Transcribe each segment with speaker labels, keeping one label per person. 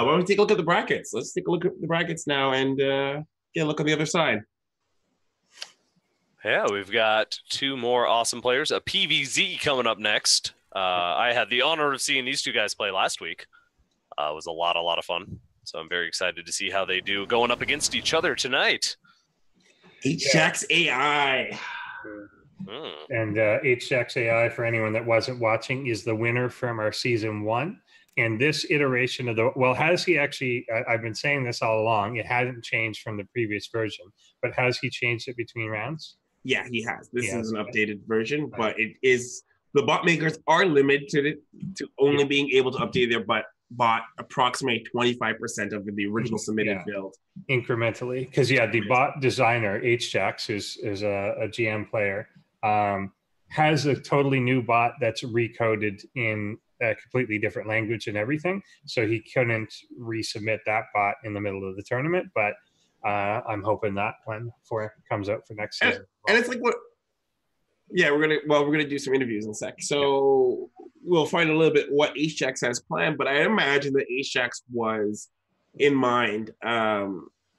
Speaker 1: Why don't we take a look at the brackets? Let's take a look at the brackets now and get a look on the other side.
Speaker 2: Yeah, we've got two more awesome players. A PVZ coming up next. I had the honor of seeing these two guys play last week. It was a lot of fun. So I'm very excited to see how they do going up against each other tonight.
Speaker 1: HjaxAI.
Speaker 3: And HjaxAI, for anyone that wasn't watching, is the winner from our season 1. And this iteration of has he actually, I've been saying this all along, it hasn't changed from the previous version, but has he changed it between rounds?
Speaker 1: Yeah, he has. This is an updated version, but it is, the bot makers are limited to only being able to update their bot approximately 25% of the original submitted build.
Speaker 3: Incrementally. Because, the bot designer, HJax, is a GM player, has a totally new bot that's recoded in a completely different language and everything. So he couldn't resubmit that bot in the middle of the tournament, but I'm hoping that one comes out for next season.
Speaker 1: And it's like we're gonna do some interviews in a sec. So we'll find a little bit what HJax has planned, but I imagine that HJax was in mind.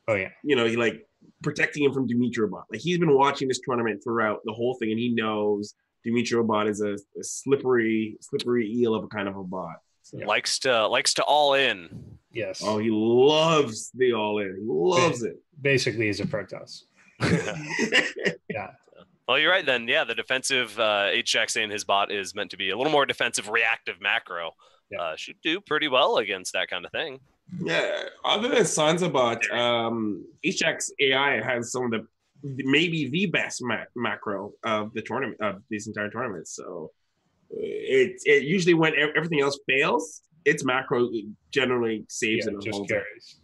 Speaker 1: He like protecting him from dmytrobot. Like he's been watching this tournament throughout the whole thing, and he knows dmytrobot is a slippery eel of a kind of a bot. So.
Speaker 2: Likes to all in.
Speaker 3: Yes.
Speaker 1: Oh, he loves the all in. He loves it.
Speaker 3: Basically, he's a Protoss.
Speaker 2: Yeah. Well, you're right then. Yeah, the defensive HjaxAI and his bot is meant to be a little more defensive, reactive macro. Should do pretty well against that kind of thing.
Speaker 1: Yeah. Other than Sansa-bot, HjaxAI has some of the maybe the best macro of the tournament, of this entire tournament. So it usually, when everything else fails, its macro generally saves it.
Speaker 3: Just carries.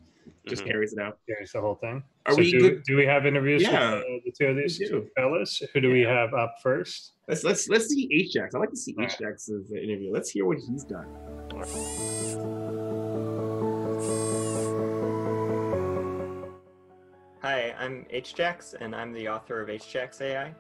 Speaker 1: Just carries it out.
Speaker 3: Carries the whole thing. Do we have interviews with the two of these two fellas? Who do we have up first?
Speaker 1: Let's see HJax. I'd like to see HJax's interview. Let's hear what he's done.
Speaker 4: Hi, I'm HJax, and I'm the author of HjaxAI.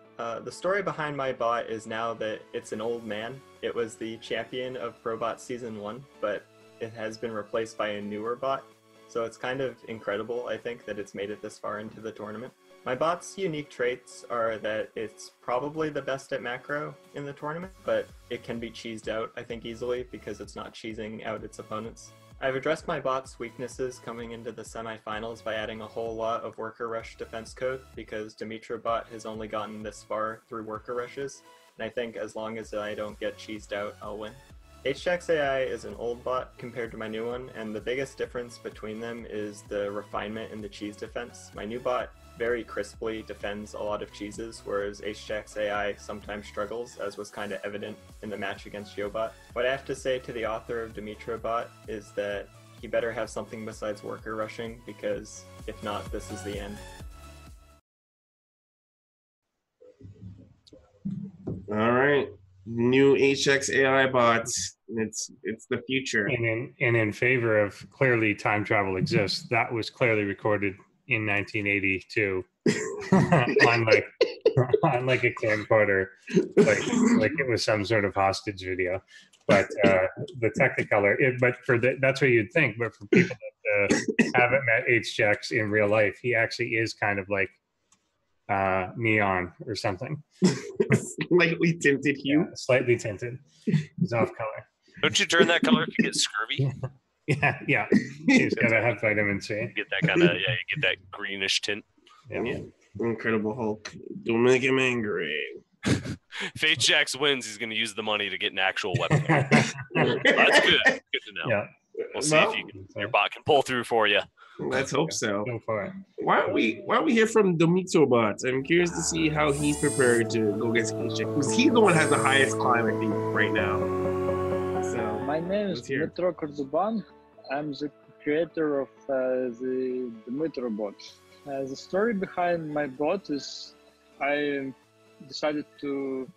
Speaker 4: The story behind my bot is now that it's an old man. It was the champion of ProBots Season 1, but it has been replaced by a newer bot. So it's kind of incredible, I think, that it's made it this far into the tournament. My bot's unique traits are that it's probably the best at macro in the tournament, but it can be cheesed out, I think, easily because it's not cheesing out its opponents. I've addressed my bot's weaknesses coming into the semifinals by adding a whole lot of worker rush defense code because dmytrobot has only gotten this far through worker rushes, and I think as long as I don't get cheesed out, I'll win. HjaxAI is an old bot compared to my new one, and the biggest difference between them is the refinement in the cheese defense. My new bot very crisply defends a lot of cheeses, whereas HjaxAI sometimes struggles, as was kind of evident in the match against Yobot. What I have to say to the author of dmytrobot is that he better have something besides worker rushing, because if not, this is the end.
Speaker 1: All right. New HjaxAI bots. It's the future.
Speaker 3: And in favor of clearly time travel exists, that was clearly recorded in 1982 on like a camcorder, like it was some sort of hostage video. But the Technicolor, that's what you'd think. But for people that haven't met HJax in real life, he actually is kind of like neon or something.
Speaker 1: Slightly tinted hue.
Speaker 3: Yeah, slightly tinted. He's off color.
Speaker 2: Don't you turn that color if you get scurvy?
Speaker 3: Yeah. He's gotta have vitamin C.
Speaker 2: You get that kind of you get that greenish tint.
Speaker 1: Yeah. Incredible Hulk. Don't make him angry.
Speaker 2: If HJax wins, he's going to use the money to get an actual weapon. That's good. Good to know. Yeah. We'll see if your bot can pull through for you.
Speaker 1: Let's hope so.
Speaker 3: Go for it.
Speaker 1: Why don't we hear from dmytrobot? I'm curious to see how he's prepared to go against HjaxAI, because he's the one that has the highest climb, I think, right now. So
Speaker 5: my name is Ro4. I'm the creator of the dmytrobot. The story behind my bot is I decided to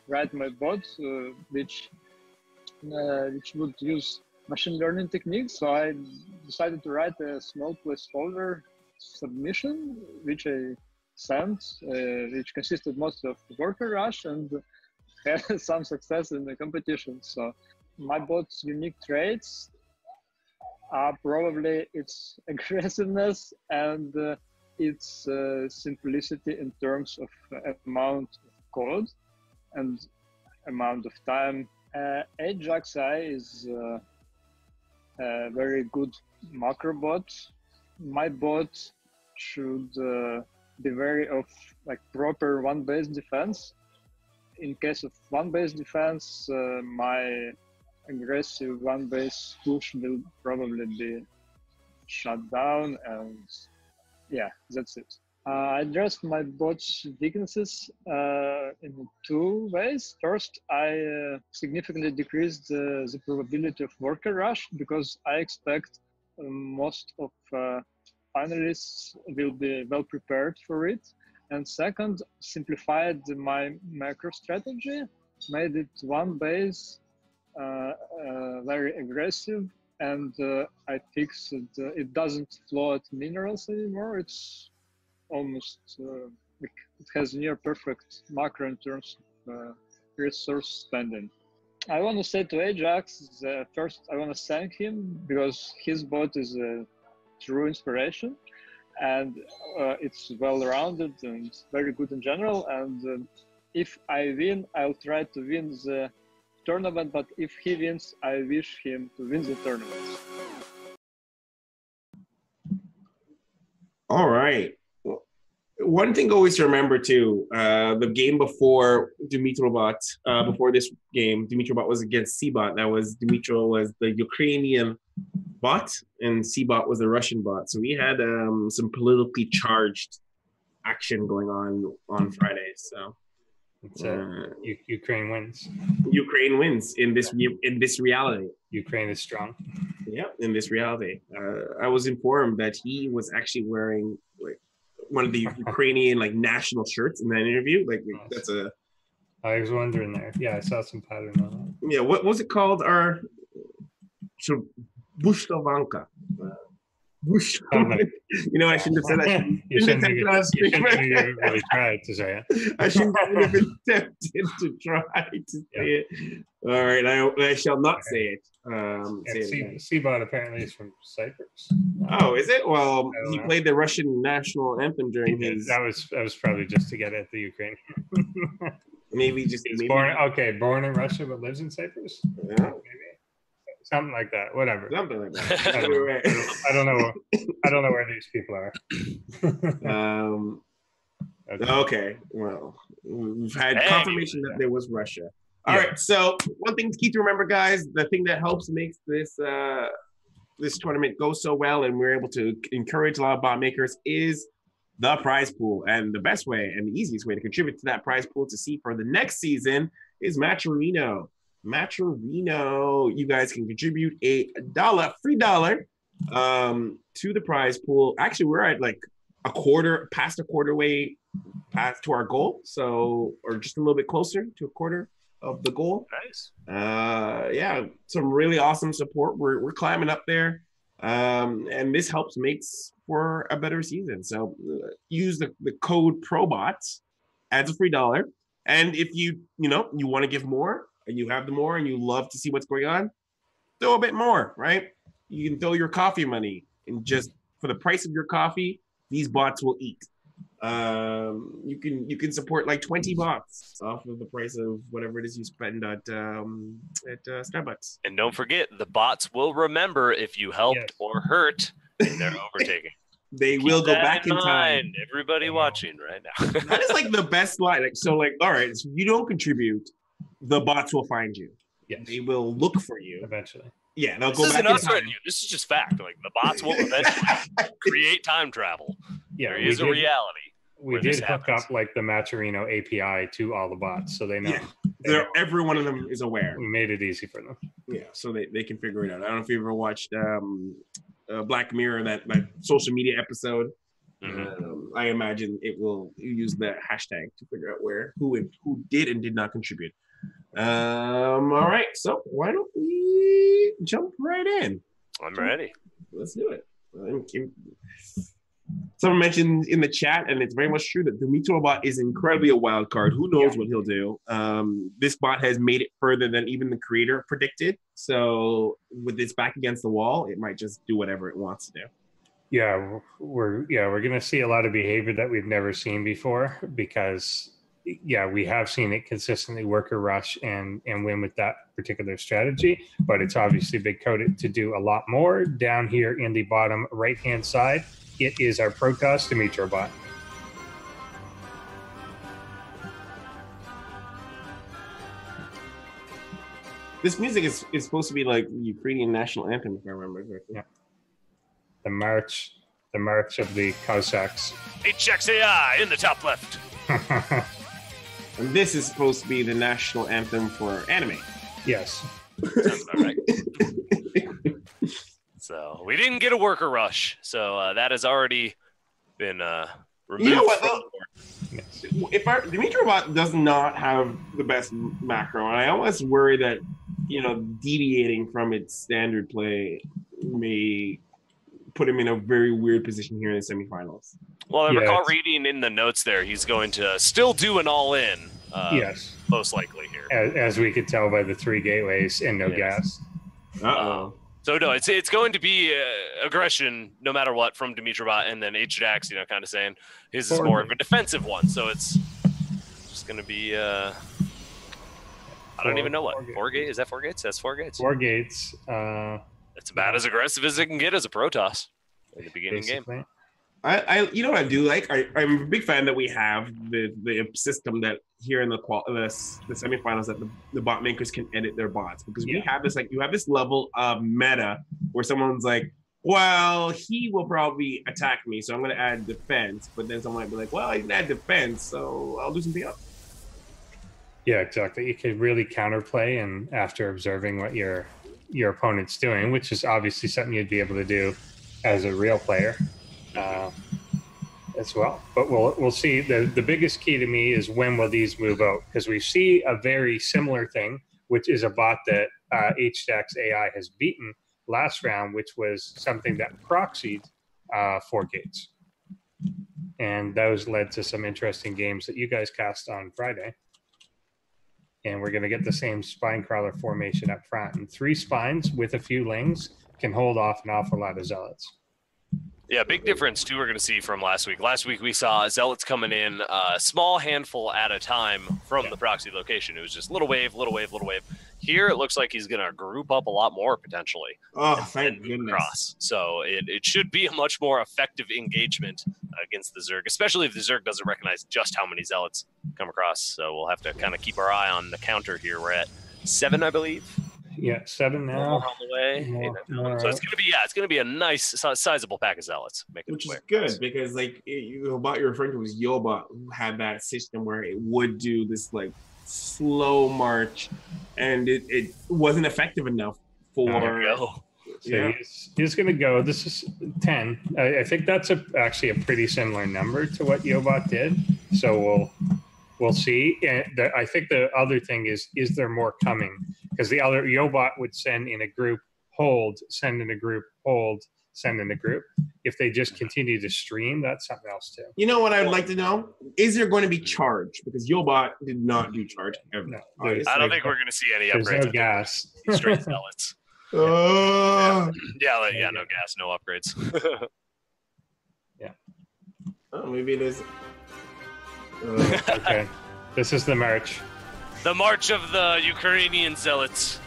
Speaker 5: write my bot, which would use machine learning techniques. So I decided to write a small placeholder submission, which I sent, which consisted mostly of worker rush and had some success in the competition. So my bot's unique traits Probably its aggressiveness and its simplicity in terms of amount of code and amount of time. HjaxAI is a very good macro bot. My bot should be wary of like proper one base defense. In case of one base defense, my aggressive one base push will probably be shut down, and yeah, that's it. I addressed my bot's weaknesses in two ways. First, I significantly decreased the probability of worker rush because I expect most of finalists will be well prepared for it. And second, simplified my macro strategy, made it one base, very aggressive, and I fixed it. It doesn't float minerals anymore. It's almost like it has near perfect macro in terms of resource spending. I want to say to Ajax, first I want to thank him because his bot is a true inspiration, and it's well-rounded and very good in general. And if I win, I'll try to win the tournament, but if he wins, I wish him to win the tournament.
Speaker 1: All right. One thing always to remember too, the game before dmytrobot, before this game, dmytrobot was against Cbot. That was Dmytro was the Ukrainian bot and Cbot was the Russian bot. So we had some politically charged action going on Friday. So
Speaker 3: it's, Ukraine wins.
Speaker 1: Ukraine wins in this reality.
Speaker 3: Ukraine is strong.
Speaker 1: Yeah, in this reality. I was informed that he was actually wearing like one of the Ukrainian like national shirts in that interview. Like that's a.
Speaker 3: I was wondering there. Yeah, I saw some pattern on that.
Speaker 1: Yeah, what was it called? Our Bushtavanka. You know, I shouldn't have said that.
Speaker 3: You shouldn't have really tried to say it.
Speaker 1: I shouldn't have been tempted to try to say it. All right, I shall not say it.
Speaker 3: Cbot apparently is from Cyprus.
Speaker 1: Oh, is it? Well, he played the Russian national anthem during his.
Speaker 3: That was probably just to get at the Ukraine.
Speaker 1: Maybe just
Speaker 3: born in Russia but lives in Cyprus.
Speaker 1: Yeah.
Speaker 3: Maybe. Something like that. Whatever.
Speaker 1: Something like that.
Speaker 3: I don't know. I don't know where these people are.
Speaker 1: Okay. Well, we've had confirmation that there was Russia. All right. So one thing to keep to remember, guys, the thing that helps makes this this tournament go so well, and we're able to encourage a lot of bot makers, is the prize pool. And the best way and the easiest way to contribute to that prize pool to see for the next season is Matcherino. Matcherino, you guys can contribute free dollar to the prize pool. Actually, we're at like past a quarter way path to our goal, so or just a little bit closer to a quarter of the goal.
Speaker 2: Nice.
Speaker 1: Yeah, some really awesome support. We're climbing up there, and this helps makes for a better season. So use the code ProBots, adds a free dollar, and if you want to give more. And you have the more and you love to see what's going on, throw a bit more, right? You can throw your coffee money, and just for the price of your coffee, these bots will eat. You can support like 20 bots off of the price of whatever it is you spend at Starbucks.
Speaker 2: And don't forget, the bots will remember if you helped or hurt in their overtaking.
Speaker 1: They will go back in time.
Speaker 2: Everybody watching right now.
Speaker 1: That is like the best line. Like, all right, so if you don't contribute, the bots will find you.
Speaker 3: Yes.
Speaker 1: They will look for you
Speaker 3: eventually.
Speaker 1: Yeah, they'll
Speaker 2: this
Speaker 1: go back in
Speaker 2: time. This is just fact. Like the bots will eventually create time travel.
Speaker 3: Yeah,
Speaker 2: there is a reality.
Speaker 3: We did hook up like the Matcherino API to all the bots, so they know.
Speaker 1: Yeah. Every one of them is aware.
Speaker 3: We made it easy for them.
Speaker 1: Yeah, so they can figure it out. I don't know if you ever watched Black Mirror, that social media episode. Mm-hmm. I imagine it will use the hashtag to figure out who did and did not contribute. All right, so why don't we jump right in?
Speaker 2: I'm ready.
Speaker 1: Let's do it. Someone mentioned in the chat, and it's very much true, that the dmytrobot is incredibly a wild card. Who knows what he'll do? This bot has made it further than even the creator predicted. So with its back against the wall, it might just do whatever it wants to do.
Speaker 3: Yeah, we're going to see a lot of behavior that we've never seen before because, we have seen it consistently work a rush and win with that particular strategy, but it's obviously been coded to do a lot more. Down here in the bottom right-hand side, it is our ProBots dmytrobot.
Speaker 1: This music is supposed to be like the Ukrainian national anthem, if I remember correctly.
Speaker 3: Yeah. The march of the Cossacks.
Speaker 2: HjaxAI in the top left.
Speaker 1: And this is supposed to be the national anthem for anime.
Speaker 3: Yes.
Speaker 2: Sounds about right. So we didn't get a worker rush. So that has already been removed.
Speaker 1: You know what, though? If our dmytrobot does not have the best macro, and I almost worry that, deviating from its standard play may put him in a very weird position here in the semifinals.
Speaker 2: Well, I recall reading in the notes there, he's going to still do an all-in.
Speaker 3: Yes.
Speaker 2: Most likely here.
Speaker 3: As we could tell by the 3 gateways and no gas.
Speaker 1: Uh-oh.
Speaker 2: So no, it's going to be aggression no matter what from dmytrobot, and then HJax, kind of saying his is more of a defensive one. So it's just going to be I don't even know what 4 gates is. That 4 gates? That's 4 gates.
Speaker 3: 4 gates.
Speaker 2: It's about as aggressive as it can get as a Protoss in the beginning game.
Speaker 1: I you know what I do like? I'm a big fan that we have the system that here in the semifinals that the bot makers can edit their bots, because we have this, you have this level of meta where someone's like, well, he will probably attack me, so I'm going to add defense, but then someone might be like, well, I can add defense, so I'll do something else.
Speaker 3: Yeah, exactly. You can really counterplay, and after observing what your opponent's doing, which is obviously something you'd be able to do as a real player. As well, but we'll see. The biggest key to me is when will these move out, because we see a very similar thing, which is a bot that HjaxAI has beaten last round, which was something that proxied 4 gates, and those led to some interesting games that you guys cast on Friday. And we're going to get the same spine crawler formation up front, and 3 spines with a few lings can hold off an awful lot of zealots.
Speaker 2: Yeah, big difference, too, we're going to see from last week. Last week, we saw zealots coming in a small handful at a time from the proxy location. It was just little wave, little wave, little wave. Here, it looks like he's going to group up a lot more, potentially.
Speaker 1: Oh, thank goodness.
Speaker 2: Across. So it should be a much more effective engagement against the Zerg, especially if the Zerg doesn't recognize just how many zealots come across. So we'll have to kind of keep our eye on the counter here. We're at 7, I believe.
Speaker 3: Yeah, 7 now.
Speaker 2: More on the way. So it's gonna be a nice sizable pack of zealots.
Speaker 1: Which is good, because the bot you're referring to was Yobot, who had that system where it would do this slow march, and it wasn't effective enough for.
Speaker 3: So he's going to go. This is 10. I think that's actually a pretty similar number to what Yobot did. So we'll see. And I think the other thing is there more coming? Because the other Yobot would send in a group, hold, send in a group, hold, send in a group. If they just continue to stream, that's something else too.
Speaker 1: You know what I would like to know? Is there going to be charge? Because Yobot did not do charge ever.
Speaker 3: No,
Speaker 2: I don't think we're going to see any upgrades.
Speaker 3: There's no gas.
Speaker 2: Straight zealots. No gas, no upgrades.
Speaker 3: Yeah.
Speaker 1: Oh, maybe it is.
Speaker 3: Okay. This is the march.
Speaker 2: The march of the Ukrainian zealots.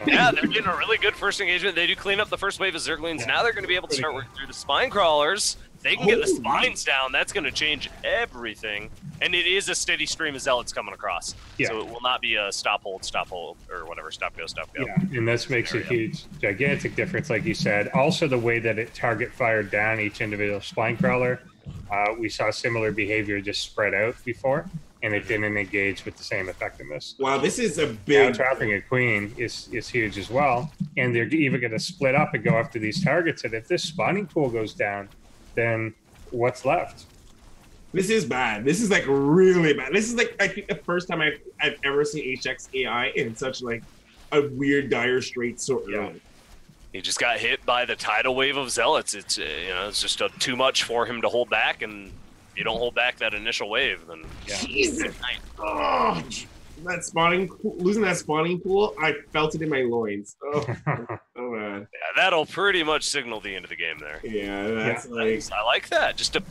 Speaker 2: Yeah, they're getting a really good first engagement. They do clean up the first wave of Zerglings. Yeah. Now they're going to be able to start working through the spine crawlers. If they can get the spines down, that's going to change everything. And it is a steady stream of zealots coming across. Yeah. So it will not be a stop, hold, or whatever, stop, go.
Speaker 3: Yeah, and this makes a huge, gigantic difference, like you said. Also, the way that it target fired down each individual spine crawler. We saw similar behavior just spread out before, and it didn't engage with the same effectiveness.
Speaker 1: Wow, this is a big...
Speaker 3: Now trapping a queen is huge as well, and they're even going to split up and go after these targets, and if this spawning pool goes down, then what's left?
Speaker 1: This is bad. This is really bad. This is I think the first time I've ever seen HjaxAI in such a weird dire straits so early.
Speaker 2: He just got hit by the tidal wave of zealots. It's it's just too much for him to hold back, and if you don't hold back that initial wave, then
Speaker 1: Jesus! Oh, losing that spawning pool, I felt it in my loins. Oh, oh man.
Speaker 2: Yeah, that'll pretty much signal the end of the game there.
Speaker 1: Yeah, that's like
Speaker 2: I like that. Just to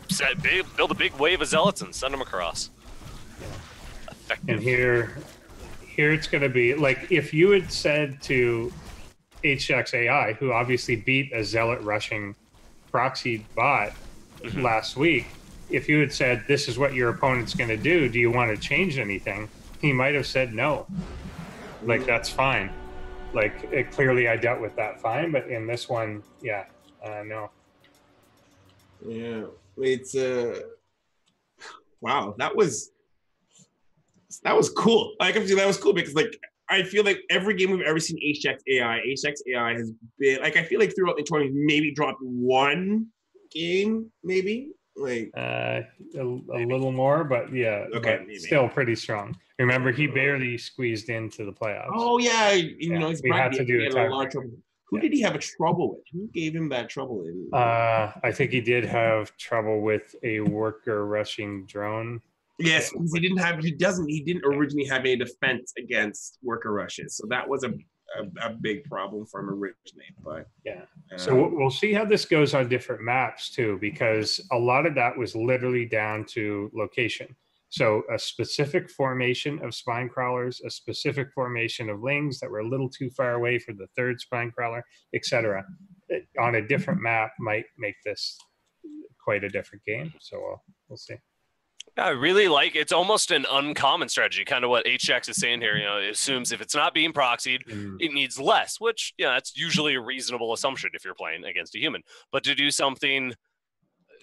Speaker 2: build a big wave of zealots and send them across. Effective.
Speaker 3: And here it's going to be like if you had said to HjaxAI, who obviously beat a zealot rushing proxy bot last week, if you had said, this is what your opponent's going to do you want to change anything? He might have said no. Like, that's fine. Like, clearly I dealt with that fine, but in this one, no.
Speaker 1: Yeah, it's wow, that was cool. Like, obviously that was cool because like I feel like every game we've ever seen HjaxAI has been like, I feel like throughout the tournament maybe dropped one game, maybe like
Speaker 3: a little more, but yeah,
Speaker 1: okay,
Speaker 3: but
Speaker 1: maybe.
Speaker 3: Still pretty strong. Remember, he barely squeezed into the playoffs.
Speaker 1: Oh yeah, you know,
Speaker 3: we had to do
Speaker 1: a lot of trouble. Who did he have a trouble with? Who gave him that trouble?
Speaker 3: I think he did have trouble with a worker rushing drone.
Speaker 1: Yes, because he didn't originally have any defense against worker rushes, so that was a big problem for him originally. But
Speaker 3: so we'll see how this goes on different maps too, because a lot of that was literally down to location. So a specific formation of spine crawlers, a specific formation of lings that were a little too far away for the third spine crawler, etc. On a different map might make this quite a different game. So we'll see.
Speaker 2: I really like it's almost an uncommon strategy, kind of what HJax is saying here. You know, it assumes if it's not being proxied, it needs less, which that's usually a reasonable assumption if you're playing against a human. But to do something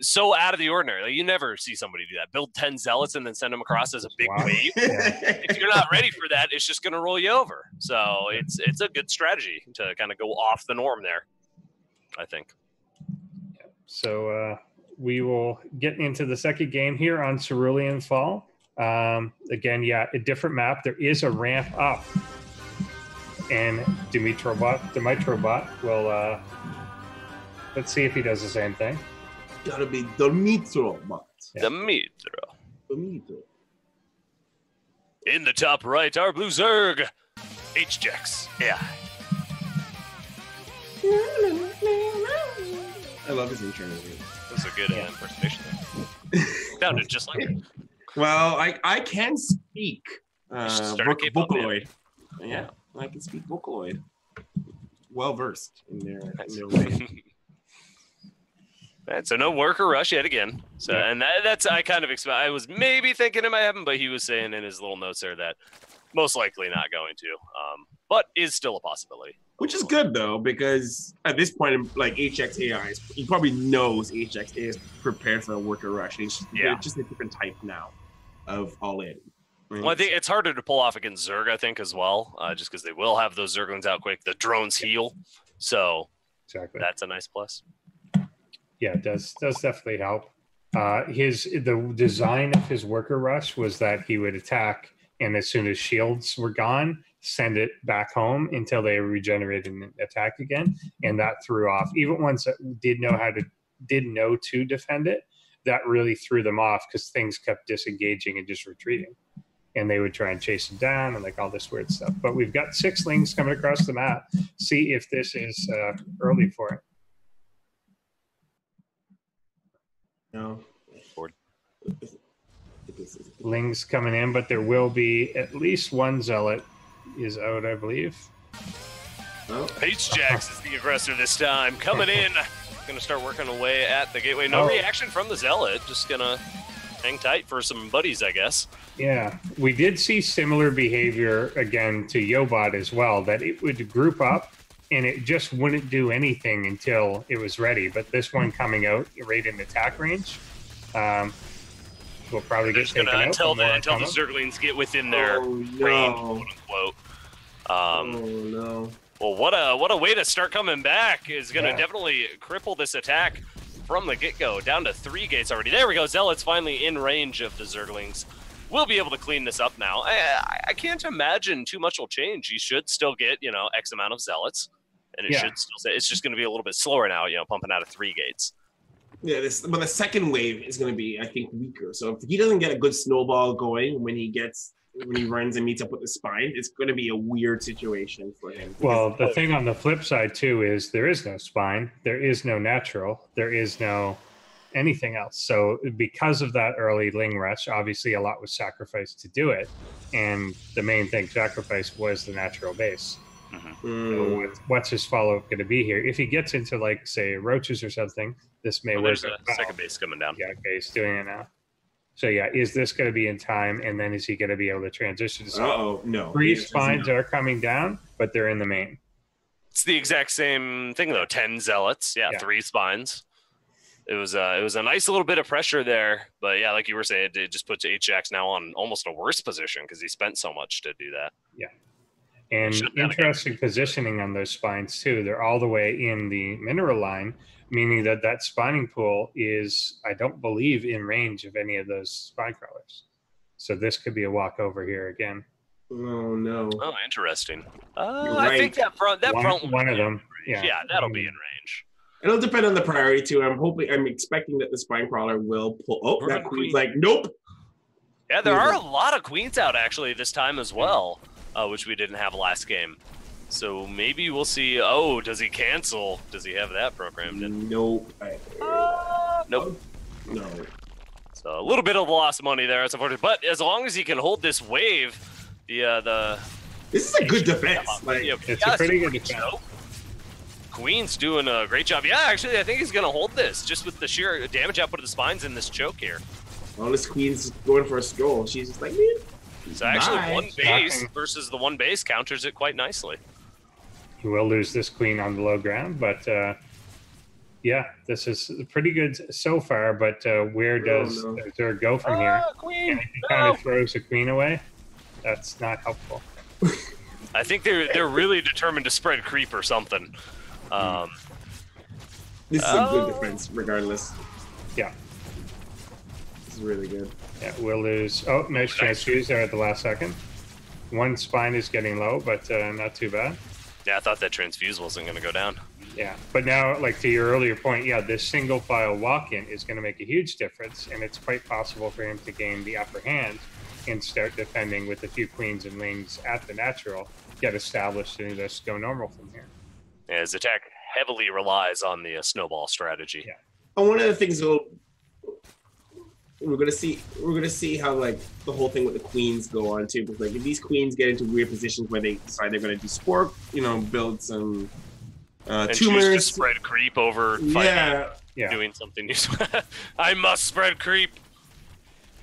Speaker 2: so out of the ordinary, like you never see somebody do that. Build 10 zealots and then send them across as a big wave. If you're not ready for that, it's just going to roll you over. So it's a good strategy to kind of go off the norm there, I think.
Speaker 3: So we will get into the second game here on Cerulean Fall. Again, a different map. There is a ramp up. And dmytrobot will, let's see if he does the same thing.
Speaker 1: Gotta be dmytrobot.
Speaker 2: Dmytro. In the top right, our blue Zerg, HjaxAI.
Speaker 1: I love his intro.
Speaker 2: That's a good impersonation there. Sounded just like it.
Speaker 1: Well, I can speak Vocaloid. Yeah, I can speak Vocaloid. Well versed in their way.
Speaker 2: Right, so no worker rush yet again. So and that's I kind of expect. I was maybe thinking it might happen, but he was saying in his little notes there that most likely not going to. But is still a possibility.
Speaker 1: Which is good though, because at this point, like HjaxAI, he probably knows HjaxAI is prepared for a worker rush. It's just a different type now of all in. Right?
Speaker 2: Well, I think it's harder to pull off against Zerg, I think, as well, just because they will have those Zerglings out quick. The drones heal, so that's a nice plus.
Speaker 3: Yeah, it does definitely help. The design of his worker rush was that he would attack, and as soon as shields were gone, send it back home until they regenerated and attack again, and that threw off even ones that did know to defend it. That really threw them off because things kept disengaging and just retreating, and they would try and chase them down and like all this weird stuff. But we've got 6 lings coming across the map. See if this is early for it.
Speaker 1: No.
Speaker 3: Lings coming in, but there will be at least one zealot is out, I believe.
Speaker 1: Oh.
Speaker 2: HJax is the aggressor this time. Coming in. Gonna start working away at the gateway. No reaction from the zealot. Just gonna hang tight for some buddies, I guess.
Speaker 3: Yeah. We did see similar behavior again to Yobot as well, that it would group up and it just wouldn't do anything until it was ready. But this one coming out right in attack range, will probably get taken out.
Speaker 2: Until the Zerglings get within their range, quote unquote.
Speaker 1: Oh no.
Speaker 2: Well, what a way to start coming back is going to definitely cripple this attack from the get-go. Down to 3 gates already. There we go. Zealot's finally in range of the Zerglings. We'll be able to clean this up now. I can't imagine too much will change. You should still get, X amount of Zealots. and it should still say it's just going to be a little bit slower now. Pumping out of 3 gates.
Speaker 1: Yeah, but the second wave is going to be, I think, weaker. So if he doesn't get a good snowball going when he runs and meets up with the spine, it's going to be a weird situation for him.
Speaker 3: Well, the thing on the flip side too is there is no spine, there is no natural, there is no anything else. So because of that early Ling rush, obviously a lot was sacrificed to do it, and the main thing sacrificed was the natural base. So what's his follow-up going to be here? If he gets into, like, say, roaches or something, this may work.
Speaker 2: There's a second base coming down.
Speaker 3: Yeah, okay, he's doing it now. So yeah, is this going to be in time, and then is he going to be able to transition to
Speaker 1: no.
Speaker 3: 3 spines are coming down, but they're in the main.
Speaker 2: It's the exact same thing though. 10 zealots, 3 spines. It was a nice little bit of pressure there, but yeah, like you were saying, it just puts HJax now on almost a worse position because he spent so much to do that.
Speaker 3: Yeah. And interesting positioning on those spines too. They're all the way in the mineral line, meaning that spawning pool is, I don't believe, in range of any of those spine crawlers. So this could be a walkover here again.
Speaker 1: Oh no!
Speaker 2: Oh, interesting.
Speaker 1: Right.
Speaker 2: I think that front
Speaker 3: one of them.
Speaker 2: Yeah, that'll be in range.
Speaker 1: It'll depend on the priority too. I'm expecting that the spine crawler will pull. Oh, that queen's like, nope.
Speaker 2: Yeah, there are a lot of queens out actually this time as well. Which we didn't have last game. So maybe we'll see. Oh, does he cancel? Does he have that programmed in?
Speaker 1: Nope.
Speaker 2: Nope.
Speaker 1: No.
Speaker 2: So a little bit of loss of money there. It's unfortunate. But as long as he can hold this wave,
Speaker 1: this is a good defense.
Speaker 3: It's a pretty good defense.
Speaker 2: Queen's doing a great job. Yeah, actually, I think he's going to hold this just with the sheer damage output of the spines in this choke here.
Speaker 1: Well, this Queen's going for a stroll. She's just like, man.
Speaker 2: So actually, one base versus the one base counters it quite nicely.
Speaker 3: He will lose this queen on the low ground, but yeah, this is pretty good so far. But where does there go from here?
Speaker 2: Queen!
Speaker 3: And if he kind of throws a queen away, that's not helpful.
Speaker 2: I think they're really determined to spread creep or something.
Speaker 1: This is a good defense, regardless.
Speaker 3: Yeah.
Speaker 1: This is really good.
Speaker 3: Yeah, we'll lose. Oh, nice transfuse there at the last second. One spine is getting low, but not too bad.
Speaker 2: Yeah, I thought that transfuse wasn't going to go down.
Speaker 3: Yeah, but now, like to your earlier point, yeah, this single file walk-in is going to make a huge difference, and it's quite possible for him to gain the upper hand and start defending with a few queens and lings at the natural, get established, and just go normal from here.
Speaker 2: Yeah, his attack heavily relies on the snowball strategy.
Speaker 3: Yeah.
Speaker 1: And one of the things we're gonna see how like the whole thing with the queens go on too, because like if these queens get into weird positions where they decide they're gonna do sport, build some
Speaker 2: and
Speaker 1: tumors,
Speaker 2: choose to spread creep over fighting, doing something new. I must spread creep.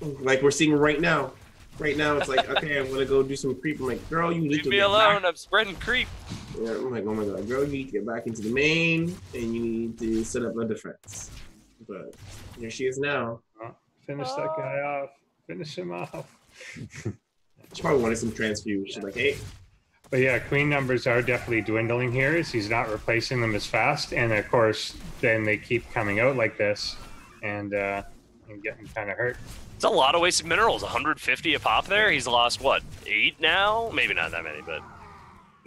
Speaker 1: Like we're seeing right now. Right now it's like, okay, I'm gonna go do some creep. I'm like, girl, you need
Speaker 2: Leave
Speaker 1: to
Speaker 2: me
Speaker 1: get
Speaker 2: alone.
Speaker 1: back.
Speaker 2: I'm spreading creep.
Speaker 1: Yeah, I'm like, oh my god, girl, you need to get back into the main and you need to set up a defense. But here she is now.
Speaker 3: Finish that guy off. Finish him off.
Speaker 1: She probably wanted some transfuse. She's like, hey.
Speaker 3: But yeah, queen numbers are definitely dwindling here as he's not replacing them as fast. And of course, then they keep coming out like this and getting kind of hurt.
Speaker 2: It's a lot of wasted minerals. 150 a pop there. He's lost, what, 8 now? Maybe not that many, but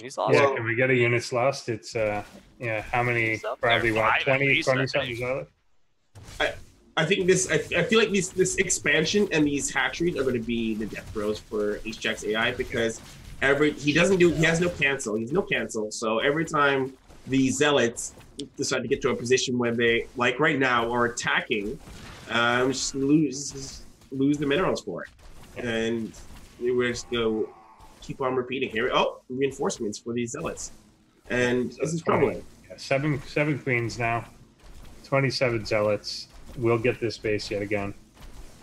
Speaker 2: he's lost.
Speaker 3: Yeah, can we get a units lost? It's, how many? Probably what, 20 something?
Speaker 1: I think I feel like this expansion and these hatcheries are going to be the death throws for HjaxAI because he has no cancel. He's no cancel. So every time the zealots decide to get to a position where they, like right now, are attacking, just lose the minerals for it. And we're just going to keep on repeating here. Oh, reinforcements for these zealots. And this is troubling.
Speaker 3: Yeah, seven queens now, 27 zealots. We'll get this base yet again.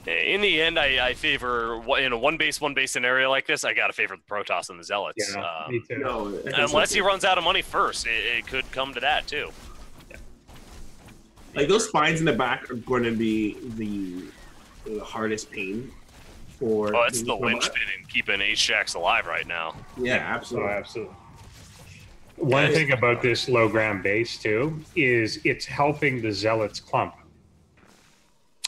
Speaker 2: In the end, I favor, in a one base scenario like this, I got to favor the Protoss and the Zealots.
Speaker 3: Yeah, me too.
Speaker 1: No,
Speaker 2: unless he runs out of money first, it could come to that too.
Speaker 3: Yeah.
Speaker 1: Like those spines in the back are going to be the hardest pain for.
Speaker 2: Oh, it's the linchpin in keeping HJax alive right now.
Speaker 1: Yeah, absolutely.
Speaker 3: Oh, absolutely. One thing about this low ground base too is it's helping the Zealots clump.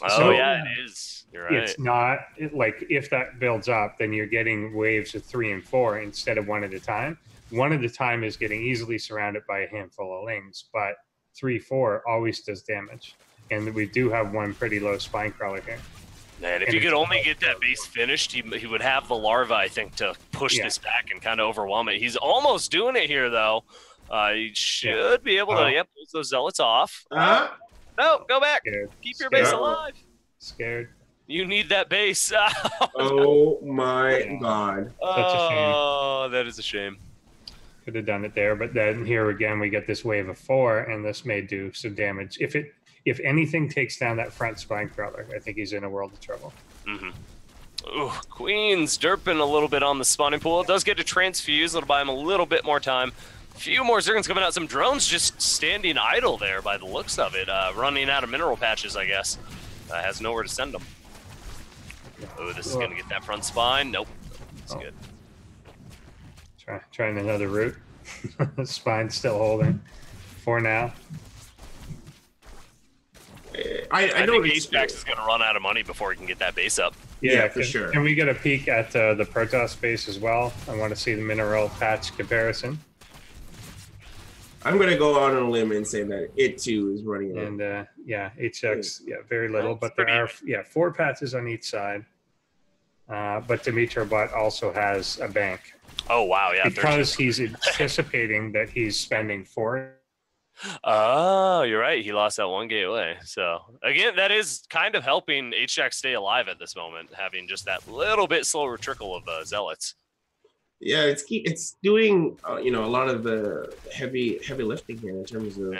Speaker 2: Oh, yeah, it is. You're right.
Speaker 3: It's not like if that builds up, then you're getting waves of 3 and 4 instead of 1 at a time. one at a time is getting easily surrounded by a handful of lings, but 3-4 always does damage. And we do have one pretty low spine crawler here.
Speaker 2: Man, if you could only get that base finished, he would have the larva, I think, to push this back and kind of overwhelm it. He's almost doing it here, though. He should be able to, pull those zealots off. No, go back.
Speaker 3: Scared.
Speaker 2: Keep your base alive.
Speaker 3: Scared.
Speaker 2: You need that base.
Speaker 1: Oh my god.
Speaker 3: Such a shame.
Speaker 2: Oh, that is a shame.
Speaker 3: Could have done it there, but then here again we get this wave of 4, and this may do some damage. If anything takes down that front spine crawler, I think he's in a world of trouble.
Speaker 2: Ooh, Queen's derping a little bit on the spawning pool. It does get to transfuse. It'll buy him a little bit more time. A few more Zerglings coming out. Some drones just standing idle there by the looks of it. Running out of mineral patches, I guess. Has nowhere to send them. Oh, this is going to get that front spine. Nope. It's good.
Speaker 3: Trying another route. Spine's still holding for now.
Speaker 1: I know
Speaker 2: think HjaxAI is going to run out of money before he can get that base up.
Speaker 1: Yeah, for sure.
Speaker 3: Can we get a peek at the Protoss base as well? I want to see the mineral patch comparison.
Speaker 1: I'm going to go out on a limb and say that it too is running out.
Speaker 3: And HjaxAI, very little, but there are 4 patches on each side. But dmytrobot also has a bank.
Speaker 2: Oh wow, yeah.
Speaker 3: Because he's anticipating that he's spending 4.
Speaker 2: Oh, you're right. He lost that 1 gateway. So again, that is kind of helping HjaxAI stay alive at this moment, having just that little bit slower trickle of zealots.
Speaker 1: Yeah, it's doing a lot of the heavy lifting here in terms of